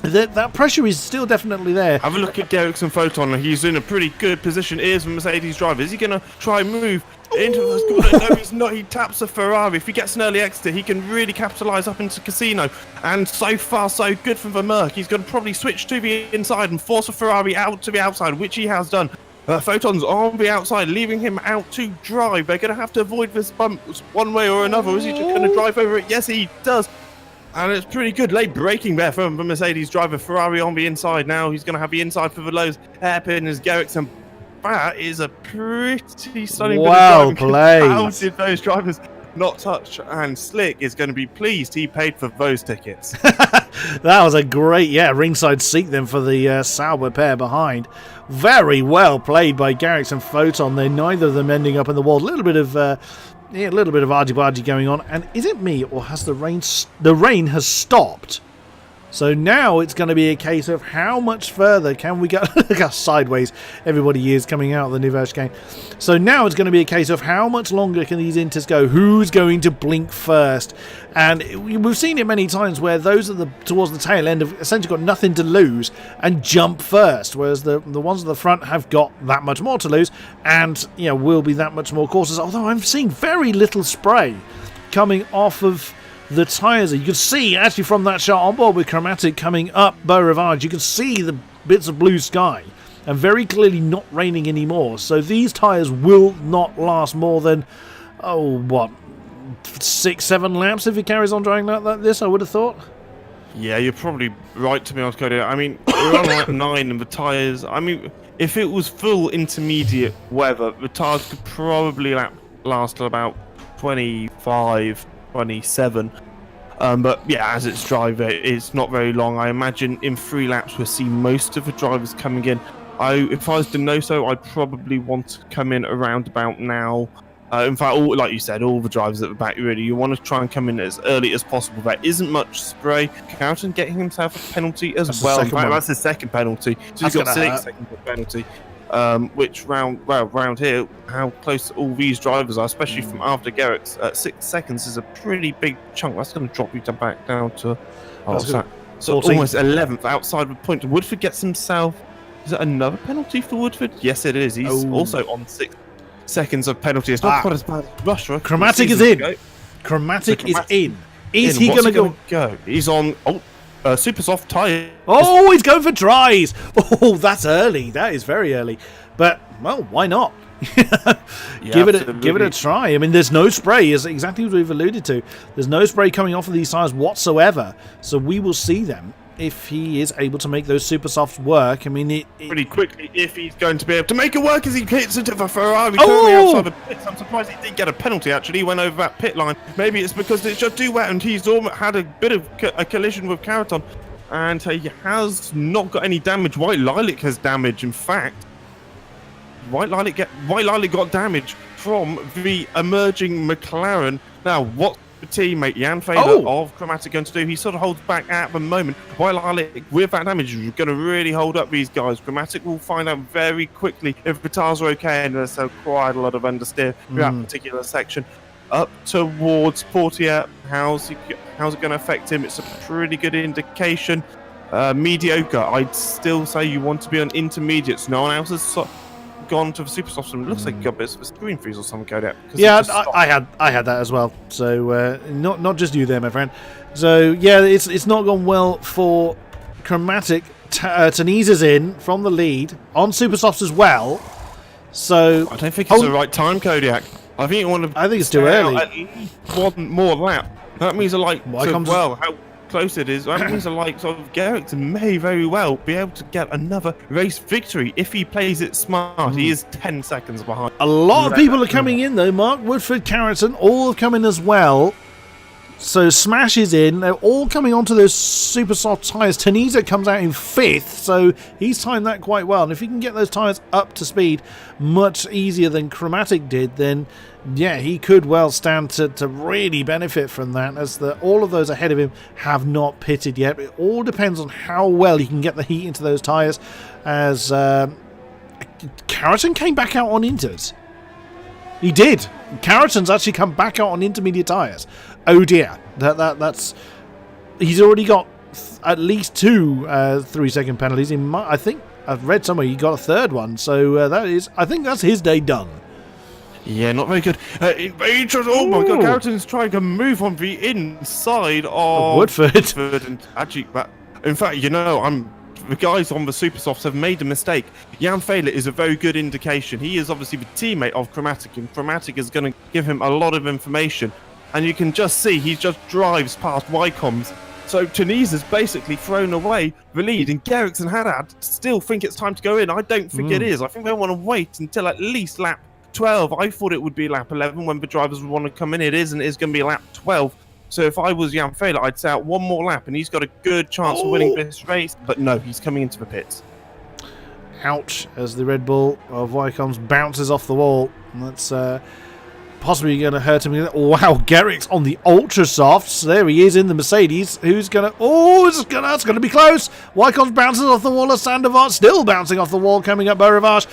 that pressure is still definitely there. Have a look at Gerrick's and Photon. He's in a pretty good position. Here's the Mercedes driver. Is he going to try and move into the corner? No, he's not. He taps a Ferrari. If he gets an early exit, he can really capitalise up into Casino. And so far, so good from the Merc. He's going to probably switch to the inside and force a Ferrari out to the outside, which he has done. Photon's on the outside, leaving him out to drive. They're going to have to avoid this bump one way or another. Is he just going to drive over it? Yes, he does. And it's pretty good late braking there from the Mercedes driver. Ferrari on the inside now. He's going to have the inside for the lows. Hairpin is Gerrick's, and that is a pretty stunning bit of driving. How did those drivers not touch? And Slick is going to be pleased he paid for those tickets. That was a great, ringside seat then for the Sauber pair behind. Very well played by Gerrick's and Photon. They're neither of them ending up in the wall. A little bit of argy-bargy going on. And is it me, or has the rain has stopped? So now it's going to be a case of how much further can we go. Look how sideways everybody is coming out of the Nivea chicane. So now it's going to be a case of how much longer can these Inters go? Who's going to blink first? And we've seen it many times where those towards the tail end have essentially got nothing to lose and jump first, whereas the ones at the front have got that much more to lose and will be that much more cautious. Although I'm seeing very little spray coming off of the tyres. You can see actually from that shot on board with Chromatic coming up Beau Rivage, you can see the bits of blue sky and very clearly not raining anymore. So these tyres will not last more than 6-7 laps if he carries on driving like this, I would have thought. Yeah, you're probably right, to be honest, Cody. I mean, we're on lap 9 and the tyres, I mean, if it was full intermediate weather, the tyres could probably last about 25, 27. But yeah, as it's dry, it's not very long. I imagine in 3 laps we'll see most of the drivers coming in. If I was to know so, I'd probably want to come in around about now. In fact, like you said, all the drivers at the back, really, you want to try and come in as early as possible. There isn't much spray. Carrington getting himself a penalty as well. In fact, that's his second penalty. So he's got 6 seconds of penalty. Which round here, how close all these drivers are, especially from after Garrett's, 6 seconds is a pretty big chunk. That's going to drop you back down to so almost 11th outside the point. Woodford gets himself. Is it another penalty for Woodford? Yes, it is. He's also on 6 seconds of penalty. It's not quite as bad as Russia. Chromatic is in. Chromatic is in. Is he going to go? He's on super soft tyre. Oh, he's going for dries. Oh, that's early. That is very early. But well, why not? Give it a try. I mean, there's no spray, is exactly what we've alluded to. There's no spray coming off of these tyres whatsoever. So we will see them if he is able to make those super softs work. I mean, pretty quickly, if he's going to be able to make it work as he hits into the Ferrari currently outside the pits. I'm surprised he didn't get a penalty, actually. He went over that pit line. Maybe it's because it's just too wet and he's almost had a bit of a collision with Carrington. And he has not got any damage. White Lilac has damage, in fact. White Lilac got damage from the emerging McLaren. Now, what the teammate Jan Fader of Chromatic going to do? He sort of holds back at the moment. White Lilac, with that damage, is going to really hold up these guys. Chromatic will find out very quickly if the tyres are okay, and there's quite a lot of understeer through that particular section. Up towards Portier, how's it going to affect him? It's a pretty good indication. Mediocre, I'd still say you want to be on intermediates. No one else has gone to the super soft, and it looks like you got bits of a screen freeze or something, Kodiak. Yeah, I had that as well. So not just you there, my friend. So yeah, it's not gone well for Chromatic. Tanisa's in from the lead on super softs as well. So I don't think it's the right time, Kodiak. I think it's too early. At least one more lap. That means how close it is. That means Garrett may very well be able to get another race victory if he plays it smart. He is 10 seconds behind. A lot of people are coming in though. Mark Woodford, Carrington, all have come in as well. So Smash is in. They're all coming onto those super soft tyres. Tanisa comes out in 5th, so he's timed that quite well. And if he can get those tyres up to speed much easier than Chromatic did, then yeah, he could well stand to really benefit from that, as all of those ahead of him have not pitted yet. It all depends on how well he can get the heat into those tyres, as Carrington came back out on inters. He did. Carrington's actually come back out on intermediate tyres. Oh dear. That's he's already got at least 2 3-second penalties. I think I've read somewhere he got a 3rd one. So I think that's his day done. Yeah, not very good. Oh my God, Carrington's trying to move on the inside of Woodford. And actually, in fact, the guys on the super softs have made a mistake. Jan Failer is a very good indication. He is obviously the teammate of Chromatic, and Chromatic is going to give him a lot of information. And you can just see he just drives past Wycombs. So Tanisa's basically thrown away the lead, and Garrix and Haddad still think it's time to go in. I don't think it is. I think they want to wait until at least lap 12. I thought it would be lap 11 when the drivers would want to come in. It isn't. It's going to be lap 12. So if I was Jan Failer, I'd say out one more lap, and he's got a good chance of winning this race. But no, he's coming into the pits. Ouch, as the Red Bull of Wycombs bounces off the wall. That's possibly going to hurt him. Wow, Garrick's on the ultra softs. There he is in the Mercedes. Who's going to... Oh, it's going to be close. Wycombe's bouncing off the wall of Sandoval. Still bouncing off the wall, coming up Beaurivage.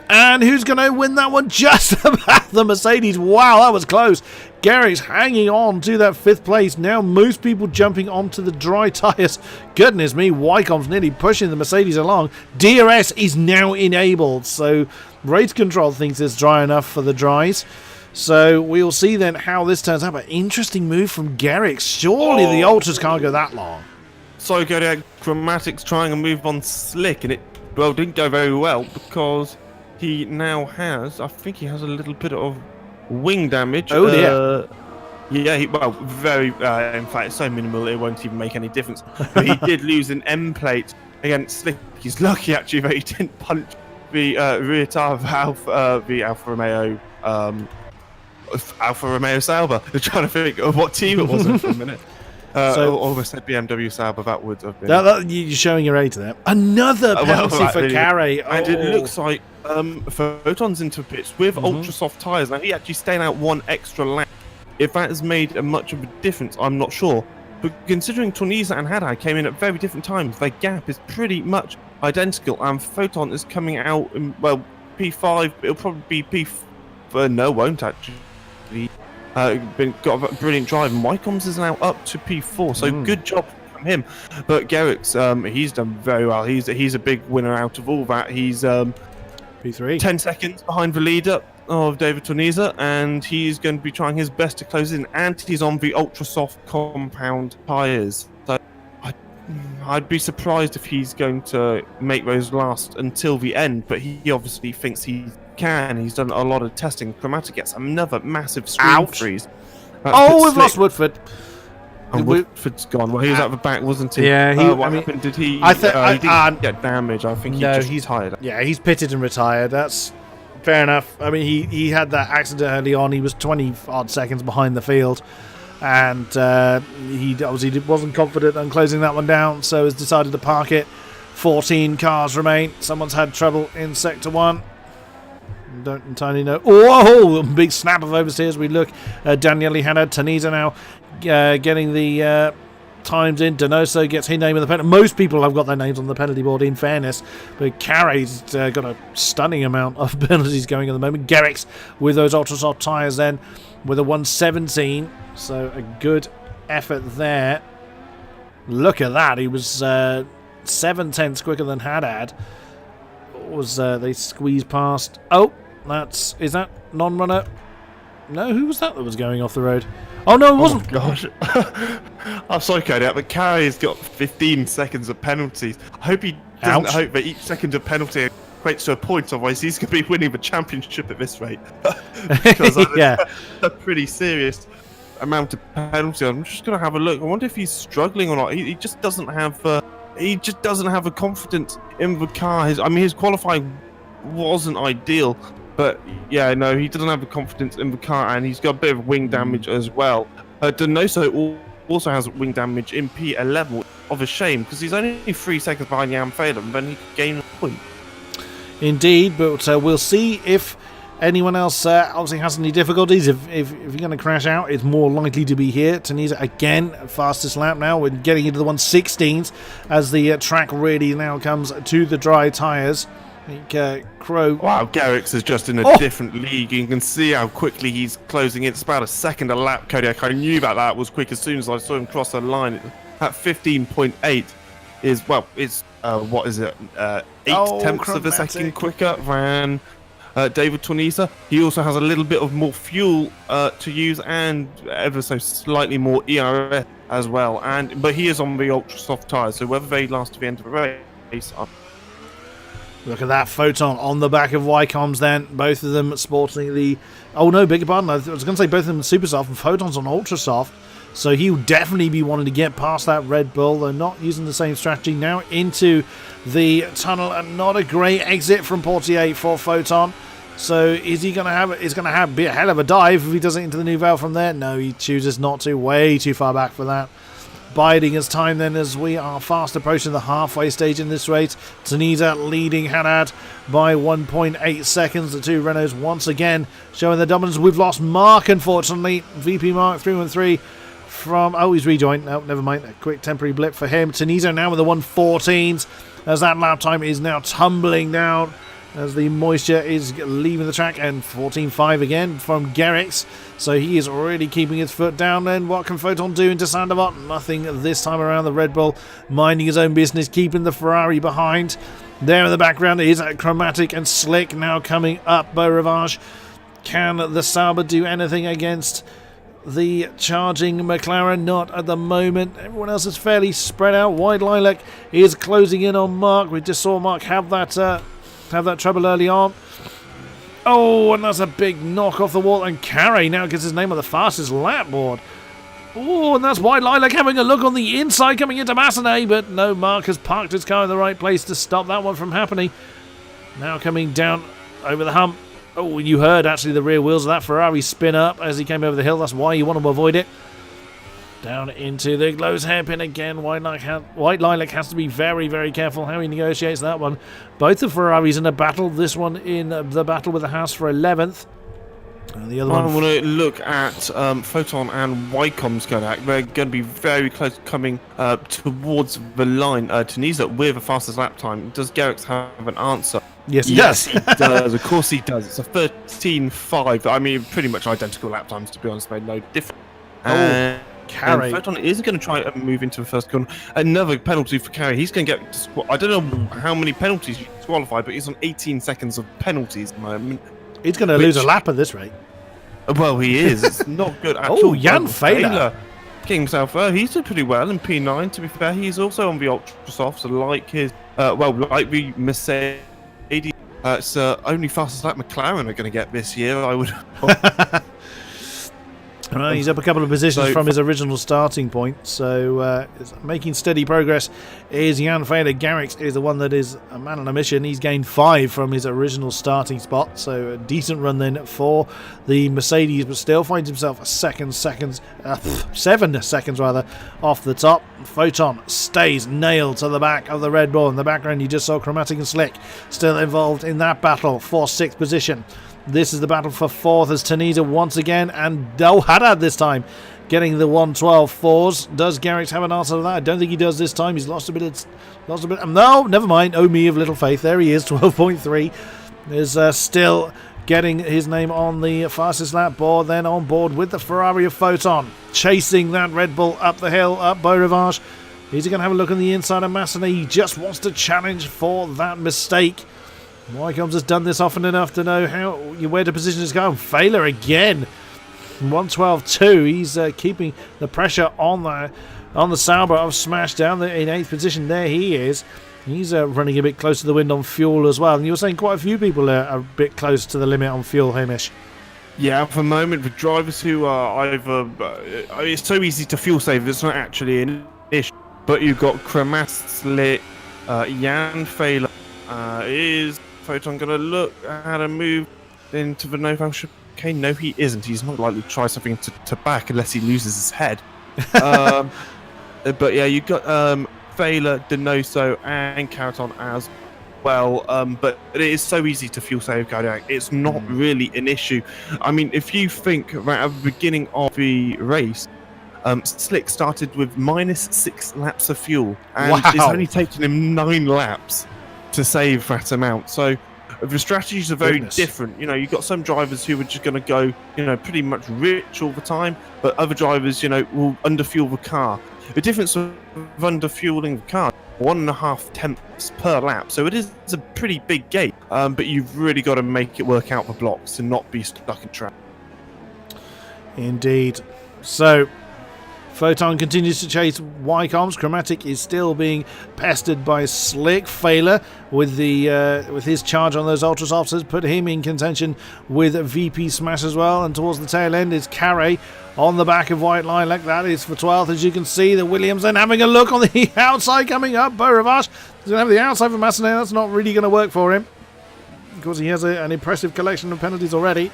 And who's going to win that one? Just about the Mercedes. Wow, that was close. Garrick's hanging on to that 5th place. Now most people jumping onto the dry tyres. Goodness me, Wycombe's nearly pushing the Mercedes along. DRS is now enabled. So race control thinks it's dry enough for the dries. So we'll see then how this turns out. But interesting move from Garrick. Surely the Ultras can't go that long. So Kodiak, Chromatics trying to move on slick, and it, well, didn't go very well because he now has, I think he has a little bit of wing damage. Oh dear. Yeah, well, very, in fact, it's so minimal it won't even make any difference. But he did lose an M plate against Slick. He's lucky actually that he didn't punch the rear tire of the Alfa Romeo Sauber. They're trying to think of what team it was for a minute. Almost said BMW Sauber, that would have been. You're showing your age there. Another penalty for Carey. And it looks like Photon's into pits with ultra soft tyres. Now he actually stayed out one extra lap. If that has made much of a difference, I'm not sure. But considering Tunisia and Haddad came in at very different times, their gap is pretty much identical. And Photon is coming out in, well, P5. It'll probably be P4. No, won't actually. Got a brilliant drive, and Wycombe's is now up to P4. So good job from him. But Garrick's, he's done very well. He's a big winner out of all that. He's P3, 10 seconds behind the leader of David Tunisia, and he's going to be trying his best to close in. And he's on the ultra soft compound tyres. So I'd be surprised if he's going to make those last until the end. But he obviously thinks he can. He's done a lot of testing. Chromatic gets another massive screen freeze. We've lost Woodford. And Woodford's gone. Well, he was at the back, wasn't he? Yeah. What happened? Did he? He didn't get damage. I think he's tired. Yeah, he's pitted and retired. That's fair enough. I mean, he had that accident early on. He was 20 odd seconds behind the field, and he obviously wasn't confident on closing that one down, so has decided to park it. 14 cars remain. Someone's had trouble in sector 1. Don't entirely know. Whoa! Big snap of oversteers. We look. Daniele Haddad, Tunisia now getting the times in. Donoso gets his name in the penalty. Most people have got their names on the penalty board, in fairness. But Carey's got a stunning amount of penalties going at the moment. Garrick's with those ultra soft tyres then with a 117. So a good effort there. Look at that. He was 7/10 quicker than Haddad. They squeezed past. Oh, is that non-runner? No, who was that was going off the road? Oh no, it wasn't. Oh gosh. I'm sorry, Kodiak, but Carey's got 15 seconds of penalties. I hope he doesn't hope that each second of penalty equates to a point, otherwise he's going to be winning the championship at this rate. Because that's a pretty serious amount of penalty. I'm just going to have a look. I wonder if he's struggling or not. He just doesn't have the confidence in the car. His qualifying wasn't ideal, but yeah, no, he doesn't have the confidence in the car, and he's got a bit of wing damage as well. Donoso also has wing damage in P11, of a shame, because he's only 3 seconds behind Jan Phelan, then he could gain a point. Indeed, but we'll see if anyone else obviously has any difficulties. If you're going to crash out, it's more likely to be here. Tunisia again, fastest lap now. We're getting into the 116s as the track really now comes to the dry tyres. Crow. Wow, Garrick's is just in a different league. You can see how quickly he's closing in. It's about a second a lap, Kodiak. I knew that was quick as soon as I saw him cross the line. At 15.8 is, well, it's, what is it, 8/10 of a second quicker than David Tunisia. He also has a little bit of more fuel to use, and ever so slightly more ERS as well. But he is on the ultra soft tyres, so whether they last to the end of the race. Look at that Photon on the back of Wycombe's then. Both of them sporting the... Oh no, beg your pardon. I was going to say both of them super soft, and Photon's on ultra soft. So he'll definitely be wanting to get past that Red Bull. They're not using the same strategy now into the tunnel, and not a great exit from Portier for Photon. So is he going to have? It's going to be a hell of a dive if he does it into the Nouvelle from there. No, he chooses not to. Way too far back for that. biding his time then as we are fast approaching the halfway stage in this race. Tunisia leading Haddad by 1.8 seconds. The two Renaults once again showing their dominance. We've lost Mark, unfortunately. VP Mark 313 from... Oh, he's rejoined. No, never mind. A quick temporary blip for him. Tunisia now with the 114s as that lap time is now tumbling down as the moisture is leaving the track, and 14.5 again from Garrix. So he is already keeping his foot down. Then what can Photon do into Sandovot? Nothing this time around. The Red Bull minding his own business, keeping the Ferrari behind. There in the background is Chromatic and Slick now coming up. Beau Rivage. Can the Sauber do anything against the charging McLaren? Not at the moment. Everyone else is fairly spread out. White Lilac is closing in on Mark. We just saw Mark have that trouble early on. Oh, and that's a big knock off the wall, and Carey now gets his name on the fastest lap board. Oh, and that's White Lilac having a look on the inside coming into Massenet, but no, Mark has parked his car in the right place to stop that one from happening. Now coming down over the hump. Oh, you heard actually the rear wheels of that Ferrari spin up as he came over the hill. That's why you want to avoid it. Down into the Glow's hairpin again. White Lilac has to be very, very careful how he negotiates that one. Both the Ferraris in a battle. This one in the battle with the Haas for 11th. And the other one... I want to look at Photon and Wycombe's Kodak. They're going to be very close coming towards the line. Tunisia with the fastest lap time. Does Garrix have an answer? Yes, he does. He does. Of course he does. It's a 13.5. I mean, pretty much identical lap times, to be honest. Made no difference. Carey. Photon is going to try and move into the first corner. Another penalty for Carey. He's going to get... I don't know how many penalties he's qualified, but he's on 18 seconds of penalties at the moment. He's going to lose a lap at this rate. Well, he is. It's not good at all. Oh, Jan Fehler. King himself, he's done pretty well in P9, to be fair. He's also on the Ultra Soft, so like his... like the Mercedes... it's only fastest lap McLaren are going to get this year, I would... He's up a couple of positions from his original starting point, so making steady progress is Jan Fehler. Garrix is the one that is a man on a mission. He's gained 5 from his original starting spot, so a decent run then for the Mercedes, but still finds himself 7 seconds rather off the top. Photon stays nailed to the back of the Red Bull. In the background you just saw Chromatic and Slick still involved in that battle for 6th position. This is the battle for 4th as Tunisia once again, and Haddad this time getting the 112 fours. Does Garrix have an answer to that? I don't think he does this time. He's lost a bit. No, never mind. Oh, me of little faith. There he is, 12.3. Is still getting his name on the fastest lap board. Then on board with the Ferrari of Photon, chasing that Red Bull up the hill, up Beau Rivage. He's going to have a look on the inside of Massenet. He just wants to challenge for that mistake. Wycombe has done this often enough to know where to position his car. Fehler again, 112.2. He's keeping the pressure on the Sauber of Smash down in 8th position. There he is. He's running a bit close to the wind on fuel as well. And you're saying quite a few people are a bit close to the limit on fuel, Hamish. Yeah, for the moment, the drivers who are either... it's so easy to fuel save, it's not actually an issue. But you've got Kramaslik, Jan Fehler. Is Photon going to look how to move into the no function? Okay, no, he isn't. He's not likely to try something to back unless he loses his head. But yeah, you've got Fehler, Donoso, and Caraton as well. But it is so easy to fuel save Kodiak. It's not really an issue. I mean, if you think right at the beginning of the race, Slick started with -6 laps of fuel, and it's only taken him 9 laps to save that amount. So the strategies are very different. You know, you've got some drivers who are just going to go, pretty much rich all the time, but other drivers, will underfuel the car. The difference of underfueling the car, 1.5 tenths per lap. So it is a pretty big gate, but you've really got to make it work out the blocks and not be stuck in traffic. Indeed. So Photon continues to chase Wycombe's. Chromatic is still being pestered by Slick. Fehler with his charge on those Ultra Softs put him in contention with VP Smash as well. And towards the tail end is Carey on the back of White Lilac. That is for 12th, as you can see. The Williams then having a look on the outside coming up. Beau Rivage is going to have the outside for Massenet. That's not really going to work for him because he has an impressive collection of penalties already.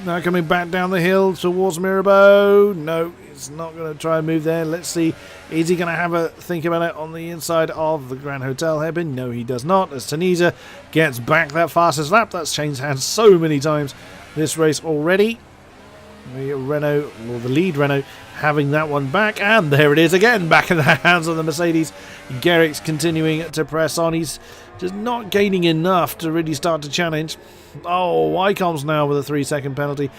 Now coming back down the hill towards Mirabeau. No, he's not going to try and move there. Let's see. Is he going to have a think about it on the inside of the Grand Hotel hairpin? No, he does not. As Tunisia gets back that fastest lap. That's changed hands so many times this race already. The Renault, or the lead Renault, having that one back. And there it is again, back in the hands of the Mercedes. Garrick's continuing to press on. He's just not gaining enough to really start to challenge. Oh, Wycombe's now with a 3-second penalty.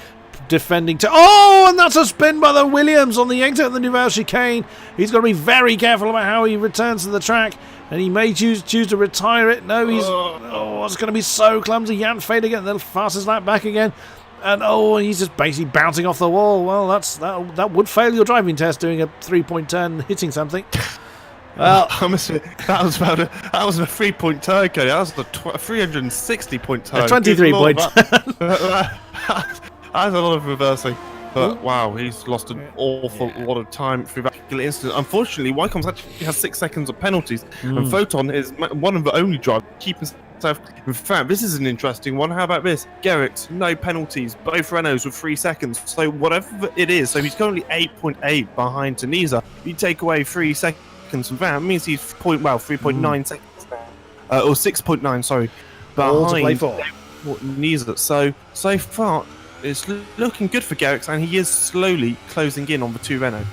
Defending to... Oh, and that's a spin by the Williams on the exit of the Nouvelle Chicane. He's got to be very careful about how he returns to the track. And he may choose to retire it. No, he's... Oh, it's going to be so clumsy. Jan Feder getting the fastest lap back again. And oh, he's just basically bouncing off the wall. Well, that would fail your driving test, doing a 3-point turn and hitting something. Well, I must say, that wasn't a 3-point turn, Cody. That was a 360-point turn. A 23-point turn. That's a lot of reversing. But wow, he's lost an awful lot of time through that particular incident. Unfortunately, Wycombe's actually has 6 seconds of penalties, and Photon is one of the only drivers keeping himself. In fact, this is an interesting one. How about this? Garrick's, no penalties. Both Renaults with 3 seconds. So whatever it is, so he's currently 8.8 behind Tunisia. You take away 3 seconds from that, it means he's 3.9 seconds now. Or 6.9, sorry. Behind Tunisia. So far, it's looking good for Garrix, and he is slowly closing in on the 2 Renault.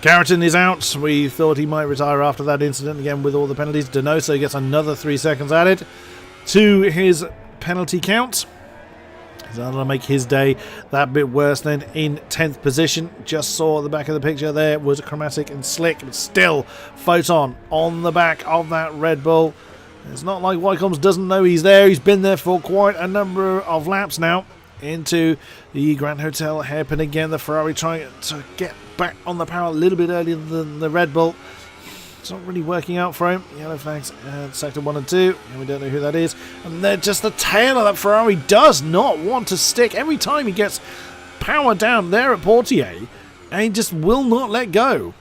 Carrington is out. We thought he might retire after that incident again with all the penalties. Donoso gets another 3 seconds added to his penalty count. So that'll make his day that bit worse then in 10th position. Just saw at the back of the picture there was Chromatic and Slick, but still Photon on the back of that Red Bull. It's not like Wycombe's doesn't know he's there. He's been there for quite a number of laps now. Into the Grand Hotel hairpin again. The Ferrari trying to get back on the power a little bit earlier than the Red Bull. It's not really working out for him. Yellow flags sector 1 and 2. And we don't know who that is. And then just the tail of that Ferrari does not want to stick. Every time he gets power down there at Portier, and he just will not let go.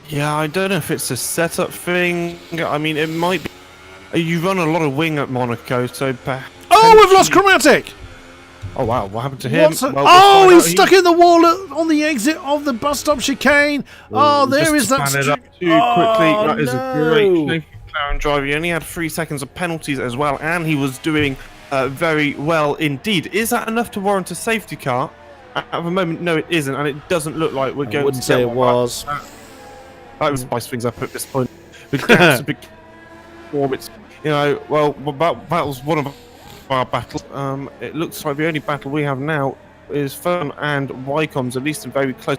Yeah, I don't know if it's a setup thing. I mean, it might be. You run a lot of wing at Monaco, so perhaps. Oh, we've lost Chromatic! Oh wow, what happened to him? Well, he's stuck in the wall on the exit of the bus stop chicane. Oh, there is that. It up too quickly. That is a great shame for McLaren driver. He only had 3 seconds of penalties as well, and he was doing very well indeed. Is that enough to warrant a safety car? At the moment, no, it isn't, and it doesn't look like we're going to. I wouldn't say it was. That would spice things up at this point. It's a big warm. It's well, that was one of our battles. It looks like the only battle we have now is Fun and Wycombe's, at least very close.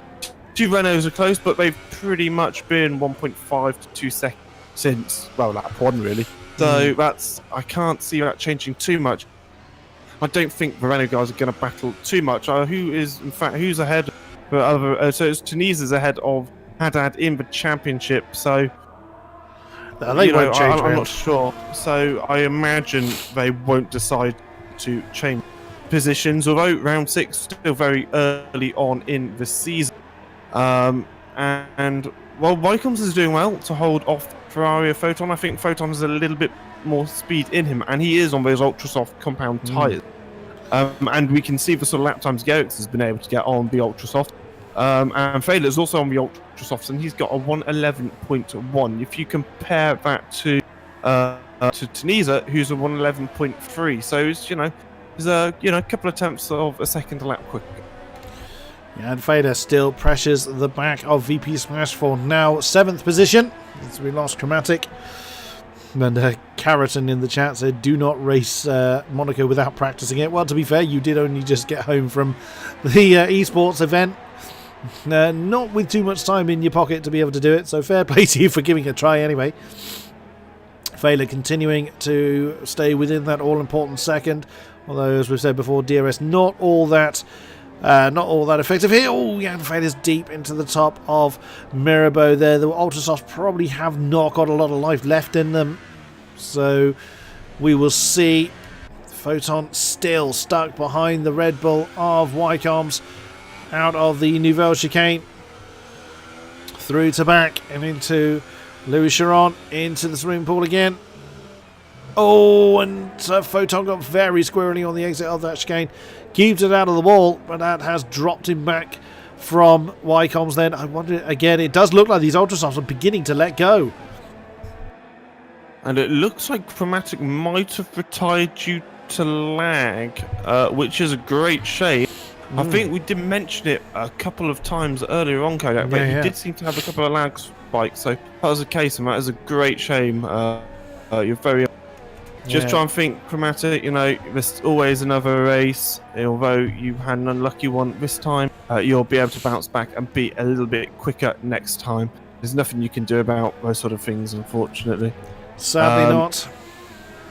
2 Renaults are close, but they've pretty much been 1.5 to 2 seconds since, well, lap 1 really. So I can't see that changing too much. I don't think the Renault guys are going to battle too much. Who's ahead? So it's Tunisia's ahead of Haddad in the championship. So they won't change. I'm not sure. So I imagine they won't decide to change positions. Although round 6 still very early on in the season, and well, Wycombe's is doing well to hold off Ferrari or Photon. I think Photon has a little bit more speed in him, and he is on those ultra soft compound tyres. And we can see the sort of lap times Garrix has been able to get on the ultra soft. And Feder's also on the ultra softs, and he's got a 111.1. If you compare that to Tunisia, who's a 111.3, so it's there's a couple of tenths of a second a lap quicker. Yeah, and Feder still pressures the back of VP Smash for now 7th position. As we lost Chromatic. And Carroton in the chat said, do not race Monaco without practicing it. Well, to be fair, you did only just get home from the esports event. Not with too much time in your pocket to be able to do it, so fair play to you for giving it a try anyway. Failer continuing to stay within that all-important second, although, as we've said before, DRS not all that effective here. Oh, yeah, Failer's deep into the top of Mirabeau there. The Ultrasofts probably have not got a lot of life left in them, so we will see. Photon still stuck behind the Red Bull of Wycombe's. Out of the Nouvelle Chicane, through to back and into Louis Chiron, into the swimming pool again. Oh, and Photon got very squirrely on the exit of that chicane. Keeps it out of the wall, but that has dropped him back from Wycombs then. I wonder, again, it does look like these Ultrasofts are beginning to let go. And it looks like Chromatic might have retired due to lag, which is a great shame. I think we did mention it a couple of times earlier on, Kodiak, but he did seem to have a couple of lag spikes, so that was the case, and that is a great shame. You're very... Just try and think, Chromatic, you know, there's always another race. Although you had an unlucky one this time, you'll be able to bounce back and be a little bit quicker next time. There's nothing you can do about those sort of things, unfortunately. Sadly not.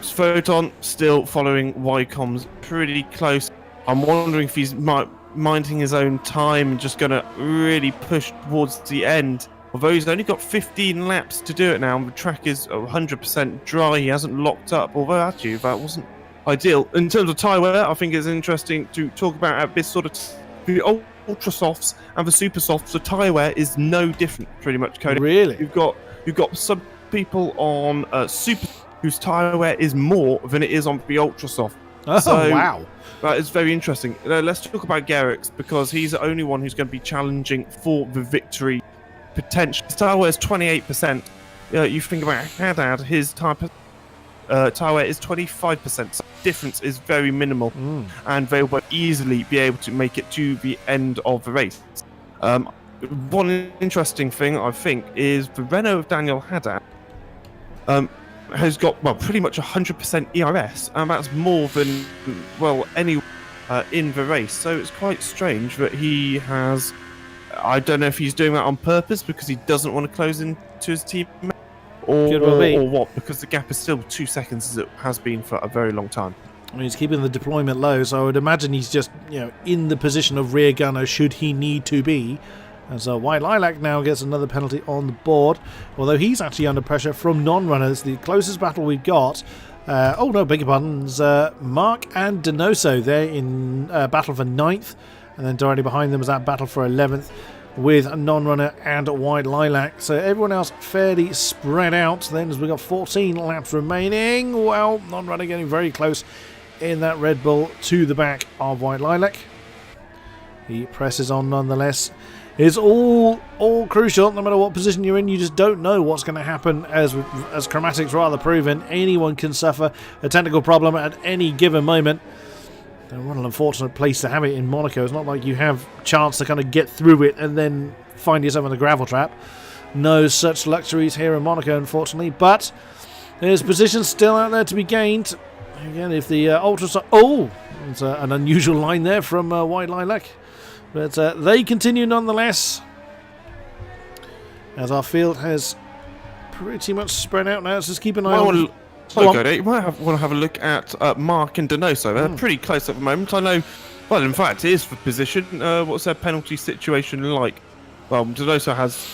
Photon still following Wycombs pretty close. I'm wondering if he's minding his own time and just going to really push towards the end. Although he's only got 15 laps to do it now, and the track is 100% dry, he hasn't locked up, although actually that wasn't ideal. In terms of tyre wear, I think it's interesting to talk about at this sort of... the Ultra Softs and the Super Softs, the tyre wear is no different, pretty much, Cody. Really? You've got some people on Super whose tyre wear is more than it is on the Ultra Soft. Oh, so, wow. That is very interesting. Let's talk about Garrix, because he's the only one who's going to be challenging for the victory potential. His tyre wear is 28%. You think about Haddad, his tyre wear is 25%. So the difference is very minimal, and they will easily be able to make it to the end of the race. One interesting thing, I think, is the Renault of Daniel Haddad has got, well, pretty much 100% ERS, and that's more than, well, any in the race. So it's quite strange that he has... I don't know if he's doing that on purpose because he doesn't want to close into his team, or what, because the gap is still 2 seconds as it has been for a very long time. I mean, he's keeping the deployment low, so I would imagine he's just, you know, in the position of rear gunner should he need to be. And so White Lilac now gets another penalty on the board, although he's actually under pressure from non-runners. The closest battle we've got, oh no, beg your pardons, Mark and Donoso, they're in battle for 9th, and then directly behind them is that battle for 11th with a non-runner and a White Lilac. So everyone else fairly spread out then, as we've got 14 laps remaining. Well, non-runner getting very close in that Red Bull to the back of White Lilac. He presses on nonetheless. It's all crucial. No matter what position you're in, you just don't know what's going to happen. As Chromatic's rather proven, anyone can suffer a technical problem at any given moment. And what an unfortunate place to have it in Monaco. It's not like you have a chance to kind of get through it and then find yourself in a gravel trap. No such luxuries here in Monaco, unfortunately. But there's positions still out there to be gained. Again, if the Ultras... Oh! It's an unusual line there from White Lilac. But they continue nonetheless, as our field has pretty much spread out now. So just keep an eye on... You might want to have a look at Mark and Donoso. They're pretty close at the moment. I know, well, in fact, it is for position. What's their penalty situation like? Well, Donoso has...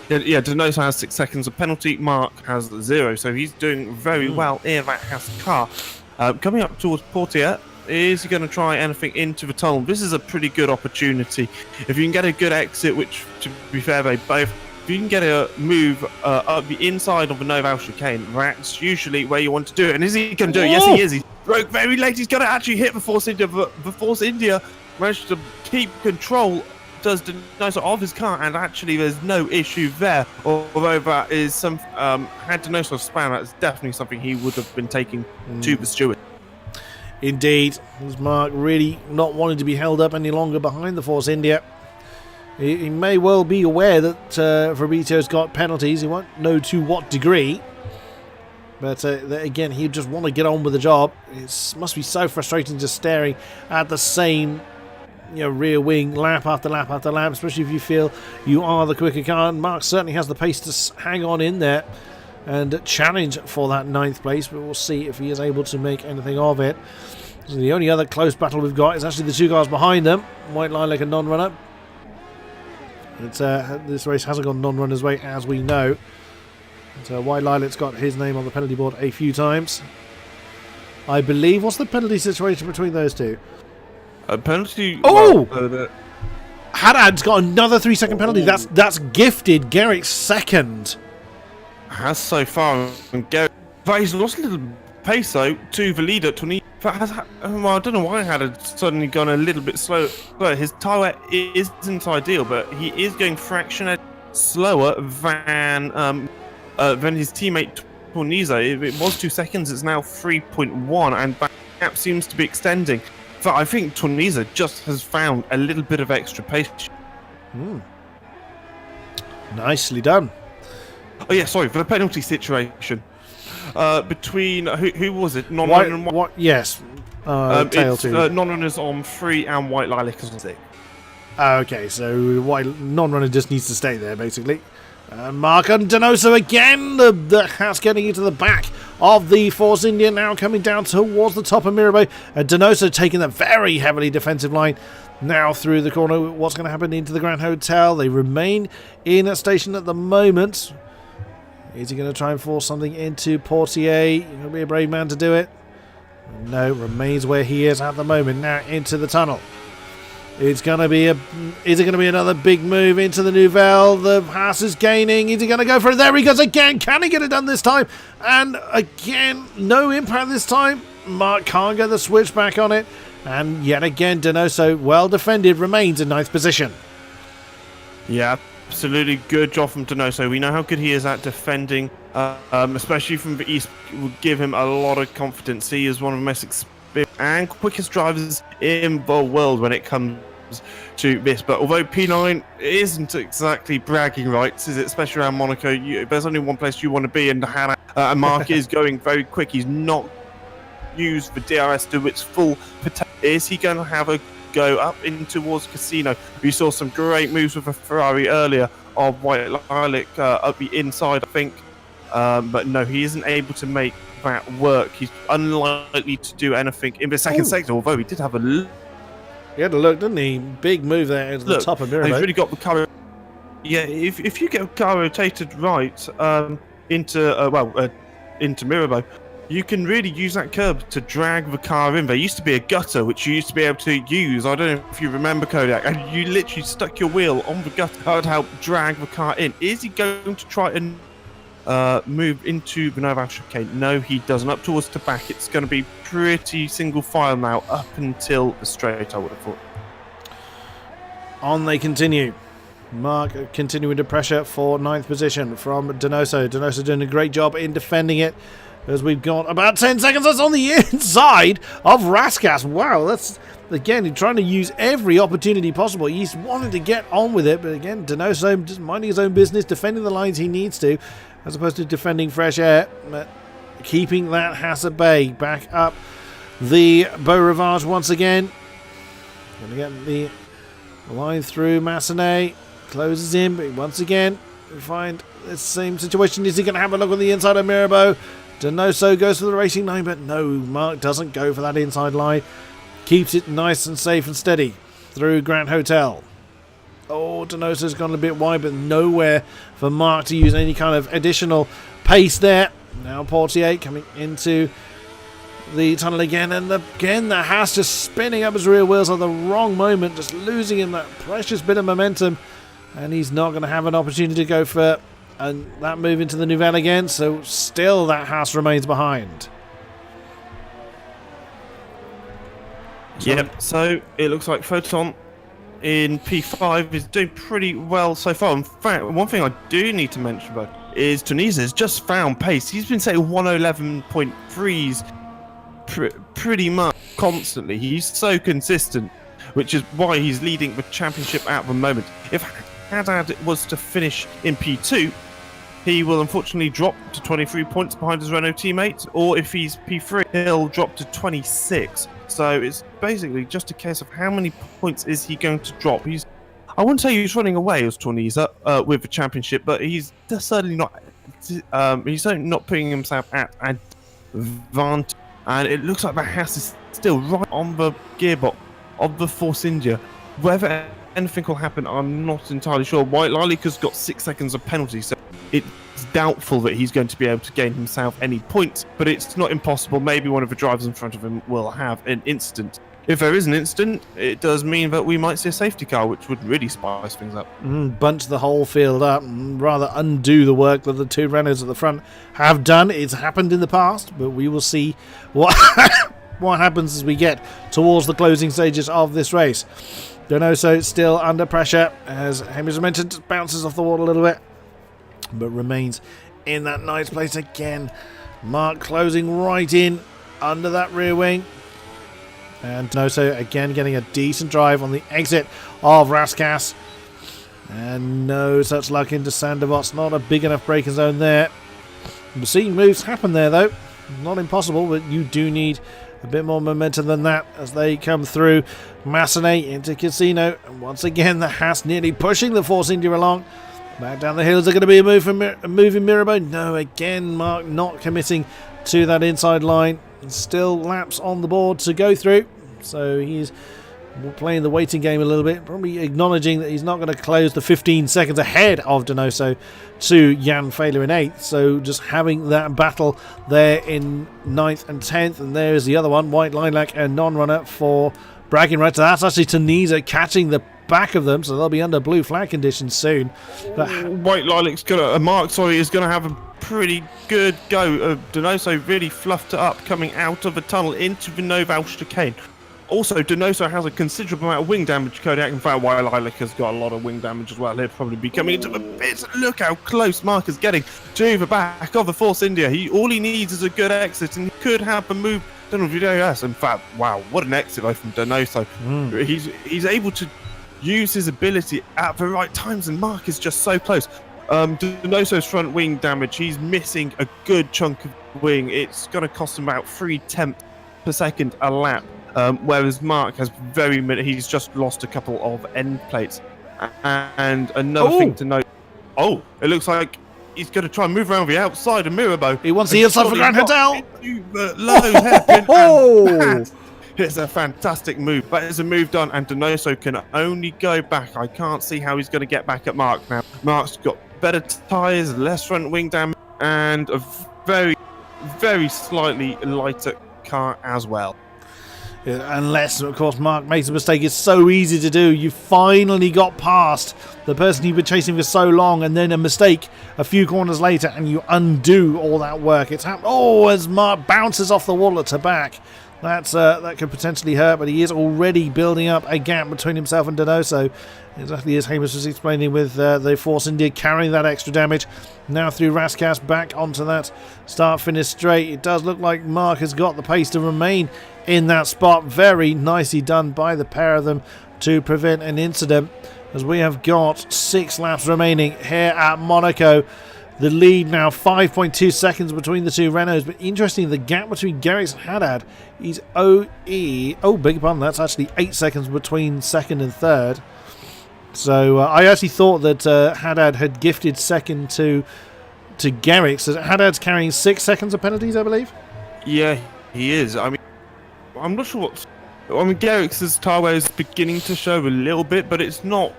Donoso has 6 seconds of penalty. Mark has 0, so he's doing very well in that Haas car. Coming up towards Portier, is he going to try anything into the tunnel? This is a pretty good opportunity. If you can get a good exit, which, to be fair, they both... If you can get a move up the inside of the Noval chicane, that's usually where you want to do it. And is he going to do it? Yes, he is. He broke very late. He's going to actually hit the Force India. The Force India managed to keep control, does Donoso of his car, and actually there's no issue there. Although that is some... had Donoso span, that's definitely something he would have been taking to the steward. Indeed. There's Mark really not wanting to be held up any longer behind the Force India. He may well be aware that Fabrizio's got penalties. He won't know to what degree. But again, he'd just want to get on with the job. It must be so frustrating just staring at the same rear wing lap after lap after lap, especially if you feel you are the quicker car. And Mark certainly has the pace to hang on in there and challenge for that 9th place. But we'll see if he is able to make anything of it. So the only other close battle we've got is actually the 2 cars behind them. White Lilac and non-runner. This race hasn't gone non-runner's way, as we know. So White Lilac's got his name on the penalty board a few times. I believe. What's the penalty situation between those two? A penalty. Oh! Haddad's got another 3-second penalty. That's gifted Garrick's second. Has so far, and Garrick But he's lost a little pace though to the leader, Tony. Well, I don't know why I had suddenly gone a little bit slow. His tyre isn't ideal, but he is going fractionally slower than his teammate Torniza. It was 2 seconds, it's now 3.1, and that gap seems to be extending. But I think Torniza just has found a little bit of extra pace. Nicely done. Oh yeah, sorry, for the penalty situation. Between who was it? Non-runner and What? Yes. Tail two. Non-runners on 3 and White Lilac on 6. Okay, so non-runner just needs to stay there, basically. Mark and Donoso again. The Haas getting into the back of the Force India, now coming down towards the top of Mirabeau. Donoso taking the very heavily defensive line now through the corner. What's going to happen into the Grand Hotel? They remain in a station at the moment. Is he going to try and force something into Portier? He's going to be a brave man to do it. No, remains where he is at the moment. Now into the tunnel. It's going to be is it going to be another big move into the Nouvelle? The Haas is gaining. Is he going to go for it? There he goes again. Can he get it done this time? And again, no impact this time. Mark can't get the switch back on it. And yet again, Donoso, well defended, remains in 9th position. Yeah, absolutely good job from Donoso. We know how good he is at defending, especially from the east. It will give him a lot of confidence. He is one of the most experienced and quickest drivers in the world when it comes to this. But although P9 isn't exactly bragging rights, is it? Especially around Monaco, there's only one place you want to be, and Mark is going very quick. He's not used the DRS to its full potential. Is he going to have a go up in towards Casino? We saw some great moves with a Ferrari earlier of White Lilac up the inside, I think. But no, he isn't able to make that work. He's unlikely to do anything in the second sector, although he did have a look. He had a look, didn't he? Big move there into the top of Mirabeau. He's really got the car. Yeah, if you get a car rotated right into Mirabeau, you can really use that curb to drag the car in. There used to be a gutter which you used to be able to use. I don't know if you remember, Kodiak, and you literally stuck your wheel on the gutter. That would help drag the car in. Is he going to try and move into the Nova chicane? No, he doesn't. Up towards the back, it's going to be pretty single file now up until the straight, I would have thought. On they continue. Mark continuing to pressure for 9th position from Donoso. Donoso doing a great job in defending it, as we've got about 10 seconds. That's on the inside of Raskas. Wow, that's, again, he's trying to use every opportunity possible. He's wanting to get on with it, but again, Donoso just minding his own business, defending the lines he needs to, as opposed to defending fresh air, but keeping that Haas at bay. Back up the Beau Rivage once again. Going to get the line through Massenet. Closes in, but once again, we find the same situation. Is he going to have a look on the inside of Mirabeau? Donoso goes for the racing line, but no, Mark doesn't go for that inside line. Keeps it nice and safe and steady through Grand Hotel. Oh, Donoso's gone a bit wide, but nowhere for Mark to use any kind of additional pace there. Now Portier coming into the tunnel again, and again the Haas just spinning up his rear wheels at the wrong moment, just losing him that precious bit of momentum, and he's not going to have an opportunity to go for that move into the Nouvelle again, so still that Haas remains behind. Yep, so it looks like Photon in P5 is doing pretty well so far. In fact, one thing I do need to mention about is Tunisia has just found pace. He's been saying 111.3s pretty much constantly. He's so consistent, which is why he's leading the championship at the moment. If Haddad was to finish in P2, he will unfortunately drop to 23 points behind his Renault teammate, or if he's P3, he'll drop to 26. So it's basically just a case of how many points is he going to drop. I wouldn't say he's running away as Torniza with the championship, but he's certainly not. He's certainly not putting himself at advantage. And it looks like the Haas is still right on the gearbox of the Force India. Whether anything will happen, I'm not entirely sure. White Lilac has got 6 seconds of penalty, so it's doubtful that he's going to be able to gain himself any points, but it's not impossible. Maybe one of the drivers in front of him will have an incident. if there is an incident, it does mean that we might see a safety car, which would really spice things up. Bunch the whole field up and rather undo the work that the two Renaults at the front have done. It's happened in the past, but we will see what what happens as we get towards the closing stages of this race. Donoso still under pressure, as Hamish mentioned, bounces off the wall a little bit, but remains in that nice place again. Mark closing right in under that rear wing. And Donoso again getting a decent drive on the exit of Raskas. And no such luck into Sandovots. Not a big enough braking zone there. We're seeing moves happen there though. Not impossible, but you do need a bit more momentum than that as they come through. Massenet into Casino. And once again, the Haas nearly pushing the Force India along. Back down the hill. Is there going to be a move in Mirabeau? No, again, Mark not committing to that inside line. Still laps on the board to go through. So he's playing the waiting game a little bit. Probably acknowledging that he's not going to close the 15 seconds ahead of Donoso to Jan Fehler in 8th. So just having that battle there in 9th and 10th. And there's the other one, White Lilac and non-runner for bragging rights. So that's actually Tunisia catching the back of them, so they'll be under blue flag conditions soon. But White Lilac's Mark is gonna have a pretty good go. Donoso really fluffed it up coming out of the tunnel into the Noval chicane. Also, Donoso has a considerable amount of wing damage, Kodiak. In fact, White Lilac has got a lot of wing damage as well. He'll probably be coming into the pits. Look how close Mark is getting to the back of the Force India. All he needs is a good exit, and he could have a move. Don't know if you know. Yes, in fact, wow, what an exit though from Donoso. He's able to use his ability at the right times, and Mark is just so close. Donoso's front wing damage, he's missing a good chunk of wing. It's going to cost him about 3/10 per second a lap, whereas Mark has he's just lost a couple of end plates. And another thing to note, it looks like he's going to try and move around the outside of Mirabeau. He wants the inside for Grand Hotel. Low hairpin. It's a fantastic move. That is a move done, and Donoso can only go back. I can't see how he's going to get back at Mark now. Mark's got better tyres, less front wing damage, and a very, very slightly lighter car as well. Unless, of course, Mark makes a mistake. It's so easy to do. You finally got past the person you've been chasing for so long, and then a mistake a few corners later, and you undo all that work. It's happened. As Mark bounces off the wall at the back. That could potentially hurt, but he is already building up a gap between himself and Donoso. Exactly as Hamish was explaining with the Force India carrying that extra damage. Now through Raskas back onto that start-finish straight. It does look like Mark has got the pace to remain in that spot. Very nicely done by the pair of them to prevent an incident, as we have got 6 laps remaining here at Monaco. The lead now 5.2 seconds between the two Renaults, but interesting, the gap between Garrix and Haddad is beg your pardon, that's actually 8 seconds between second and third. So I actually thought that Haddad had gifted second to Garrix. So Haddad's carrying 6 seconds of penalties, I believe. Yeah, he is. I mean, I'm not sure Garrix's tyre wear is beginning to show a little bit, but it's not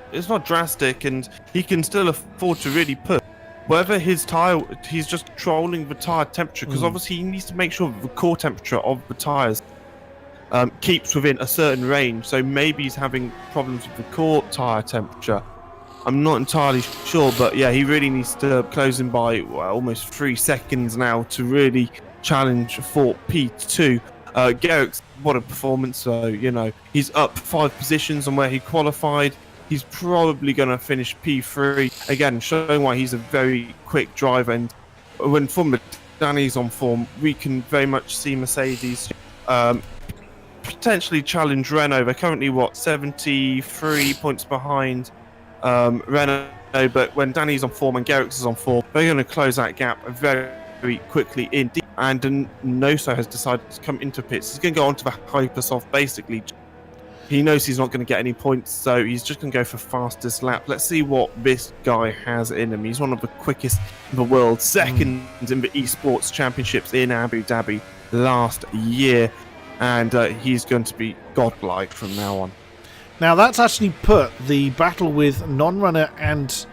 drastic, and he can still afford to really push. Whether his tyre, he's just controlling the tyre temperature, because obviously he needs to make sure that the core temperature of the tyres keeps within a certain range. So maybe he's having problems with the core tyre temperature. I'm not entirely sure, but yeah, he really needs to close in by almost 3 seconds now to really challenge for P2. Garrix, what a performance. So, he's up 5 positions on where he qualified. He's probably going to finish P3, again, showing why he's a very quick driver. And when Formula Danny's on form, we can very much see Mercedes potentially challenge Renault. They're currently, 73 points behind Renault. But when Danny's on form and Garrix is on form, they're going to close that gap very, very quickly indeed. And Donoso has decided to come into pits. He's going to go onto the hypersoft, basically. He knows he's not going to get any points, so he's just going to go for fastest lap. Let's see what this guy has in him. He's one of the quickest in the world, second in the esports championships in Abu Dhabi last year, and he's going to be godlike from now on. Now that's actually put the battle with non-runner and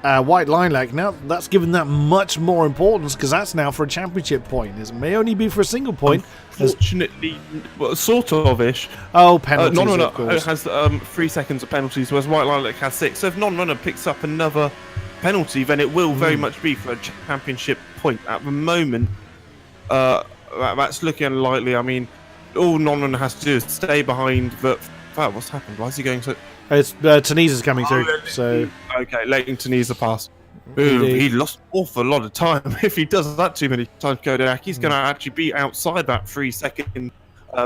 White Lilac. Now that's given that much more importance because that's now for a championship point. It may only be for a single point. Fortunately, well, sort of-ish. Oh, penalties, Non-runner of course. has 3 seconds of penalties, whereas White Lilac has 6. So if non-runner picks up another penalty, then it will very much be for a championship point. At the moment, that's looking unlikely. I mean, all non-runner has to do is stay behind the... Wow, what's happened? Why is he going so... It's Tunesa's coming through, so... Okay, letting Tunisia pass. Ooh, he lost an awful lot of time. If he does that too many times, Kodiak, he's going to actually be outside that 3-second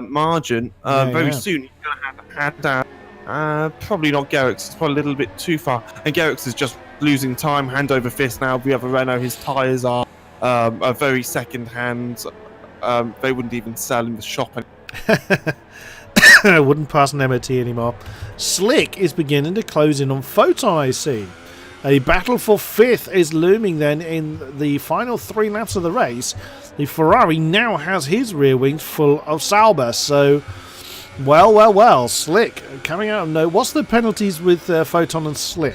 margin very soon. He's going to have to hand out. Probably not Garrix. It's probably a little bit too far. And Garrix is just losing time, hand over fist now. We have a Renault. His tyres are a very second hand. They wouldn't even sell in the shop. I wouldn't pass an MOT anymore. Slick is beginning to close in on Photon, I see. A battle for 5th is looming then in the final 3 laps of the race. The Ferrari now has his rear wings full of Sauber, so... Well, Slick coming out of no... What's the penalties with Photon and Slick?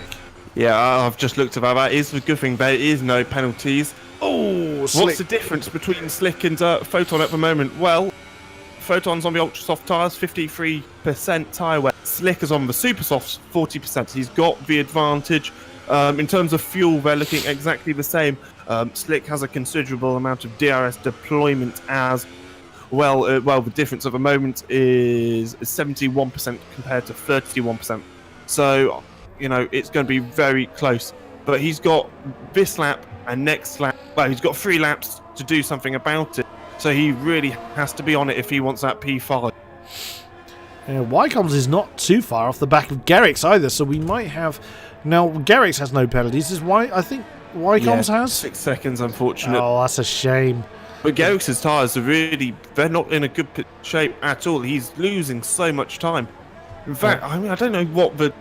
Yeah, I've just looked at that. That is the good thing. There is no penalties. Oh, Slick. What's the difference between Slick and Photon at the moment? Well... Photon's on the ultra soft tyres, 53% tyre wear. Slick is on the super softs, 40%. He's got the advantage. In terms of fuel, they're looking exactly the same. Slick has a considerable amount of DRS deployment as well. The difference at the moment is 71% compared to 31%. So, it's going to be very close. But he's got this lap and next lap. Well, he's got 3 laps to do something about it. So he really has to be on it if he wants that P5. Wycombs is not too far off the back of Garrix either, so we might have... Now, Garrix has no penalties. I think Wycombs has? 6 seconds, unfortunate. Oh, that's a shame. But Garrix's tyres are they're not in a good shape at all. He's losing so much time. In fact, I don't know what the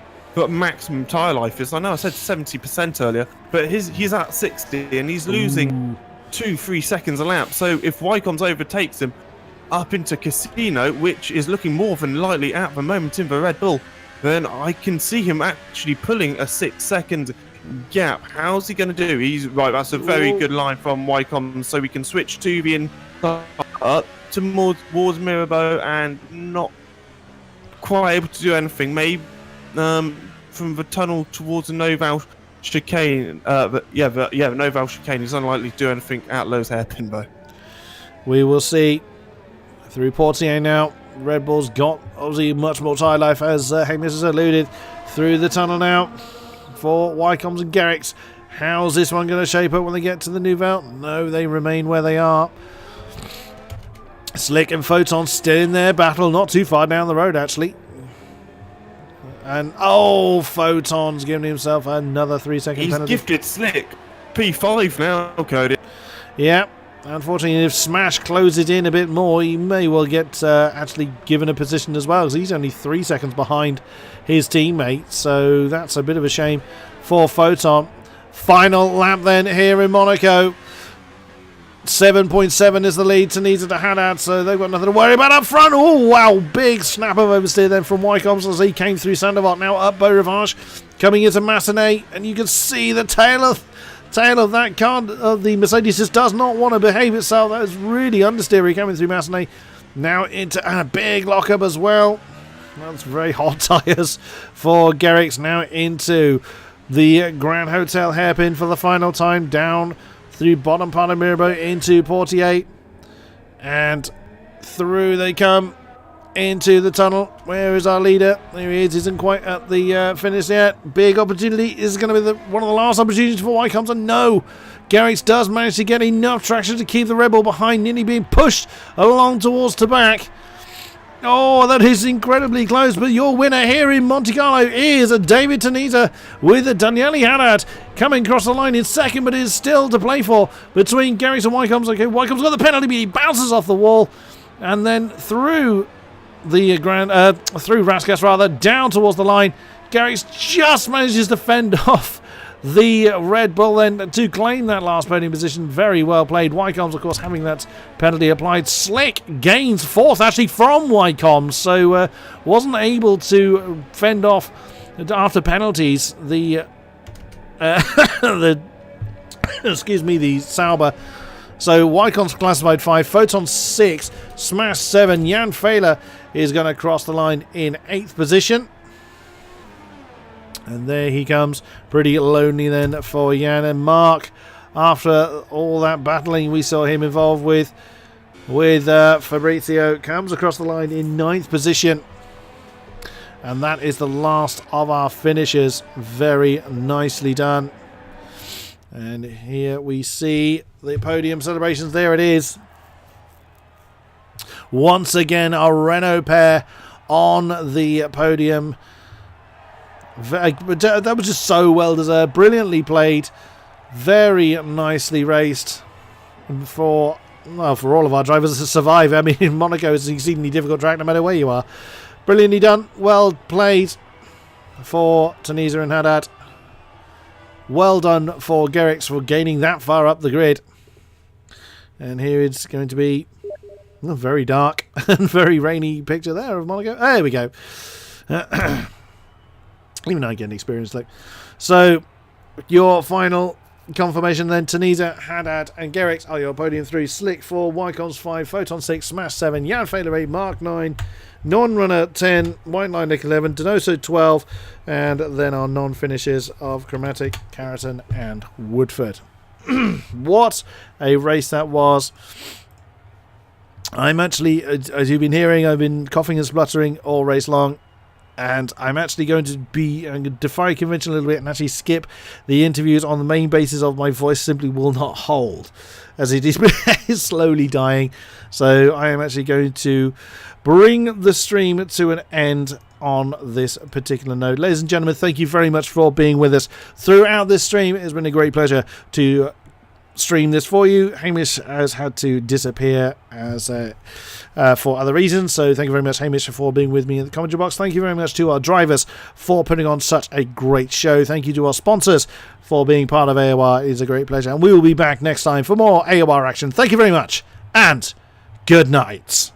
maximum tyre life is. I know I said 70% earlier, but he's at 60 and he's losing... 2-3 seconds a lap. So if Wycombs overtakes him up into Casino, which is looking more than likely at the moment in the Red Bull, then I can see him actually pulling a 6-second gap. How's he going to do? He's right. That's a very good line from Wycombs. So we can switch to the inside up towards Mirabeau and not quite able to do anything. Maybe from the tunnel towards the Noval chicane, the Noval chicane is unlikely to do anything at Low's hairpin though. We will see. Through Portier now, Red Bull's got obviously much more tyre life, as Hamish has alluded. Through the tunnel now for Wycombs and Garrix. How's this one going to shape up when they get to the Nouvelle? No, they remain where they are. Slick and Photon still in their battle, not too far down the road actually. And Photon's giving himself another 3-second penalty. He's gifted Slick P5 now, Cody. Yeah, unfortunately, if Smash closes in a bit more, he may well get actually given a position as well, because he's only 3 seconds behind his teammate. So that's a bit of a shame for Photon. Final lap then here in Monaco. 7.7 is the lead to Nisa to Haddad, so they've got nothing to worry about up front. Oh, wow, big snap of oversteer then from Wycombs as he came through Sandoval. Now up Beaurivage, coming into Massenet, and you can see the tail of that car of the Mercedes just does not want to behave itself. That is really understeery coming through Massenet. Now into a big lockup as well. That's very hot tyres for Garrix. Now into the Grand Hotel hairpin for the final time, down through bottom part of Mirabeau into Portier, and through they come into the tunnel. Where is our leader? There he is. Isn't quite at the finish yet. Big opportunity. This is going to be one of the last opportunities for Wycombs, and no, Garrix does manage to get enough traction to keep the Red Bull behind, nearly being pushed along towards the back. Oh, that is incredibly close, but your winner here in Monte Carlo is a David Tanita with a Daniele Haddad coming across the line in second, but is still to play for between Garrix and Wycombs. Okay, Wycombs got the penalty, but he bounces off the wall, and then through the through Raskas rather, down towards the line. Garrix just manages to fend off the Red Bull then to claim that last podium position. Very well played. Wycombs, of course, having that penalty applied. Slick gains 4th actually from Wycombs, so wasn't able to fend off after penalties the the excuse me, the Sauber. So Wycon's classified 5, Photon 6, Smash 7. Jan Fehler is going to cross the line in 8th position. And there he comes. Pretty lonely then for Jan. And Mark, after all that battling we saw him involved with Fabrizio, comes across the line in 9th position. And that is the last of our finishers. Very nicely done. And here we see the podium celebrations. There it is. Once again, a Renault pair on the podium. That was just so well deserved. Brilliantly played. Very nicely raced. And for all of our drivers to survive. I mean, Monaco is an exceedingly difficult track no matter where you are. Brilliantly done. Well played for Tunisia and Haddad. Well done for Gerrits for gaining that far up the grid. And here it's going to be a very dark and very rainy picture there of Monaco. There we go. Even though I get an experience look. So, your final confirmation then. Tunisia, Haddad and Gerrits are your podium 3. Slick 4, Wycons 5, Photon 6, Smash 7, Jan Fehler 8, Mark 9, Non-Runner 10, White Line Nick 11, Donoso 12, and then our non-finishers of Chromatic, Carroton and Woodford. What a race that was. I'm actually, as you've been hearing, I've been coughing and spluttering all race long. And I'm actually going to defy convention a little bit and actually skip the interviews on the main basis of my voice simply will not hold, as it is slowly dying. So I am actually going to bring the stream to an end on this particular note. Ladies and gentlemen, thank you very much for being with us throughout this stream. It's been a great pleasure to stream this for you. Hamish has had to disappear as for other reasons, so thank you very much, Hamish, for being with me in the commentary box. Thank you very much to our drivers for putting on such a great show. Thank you to our sponsors for being part of AOR. It is a great pleasure, and we will be back next time for more AOR action. Thank you very much, and good night.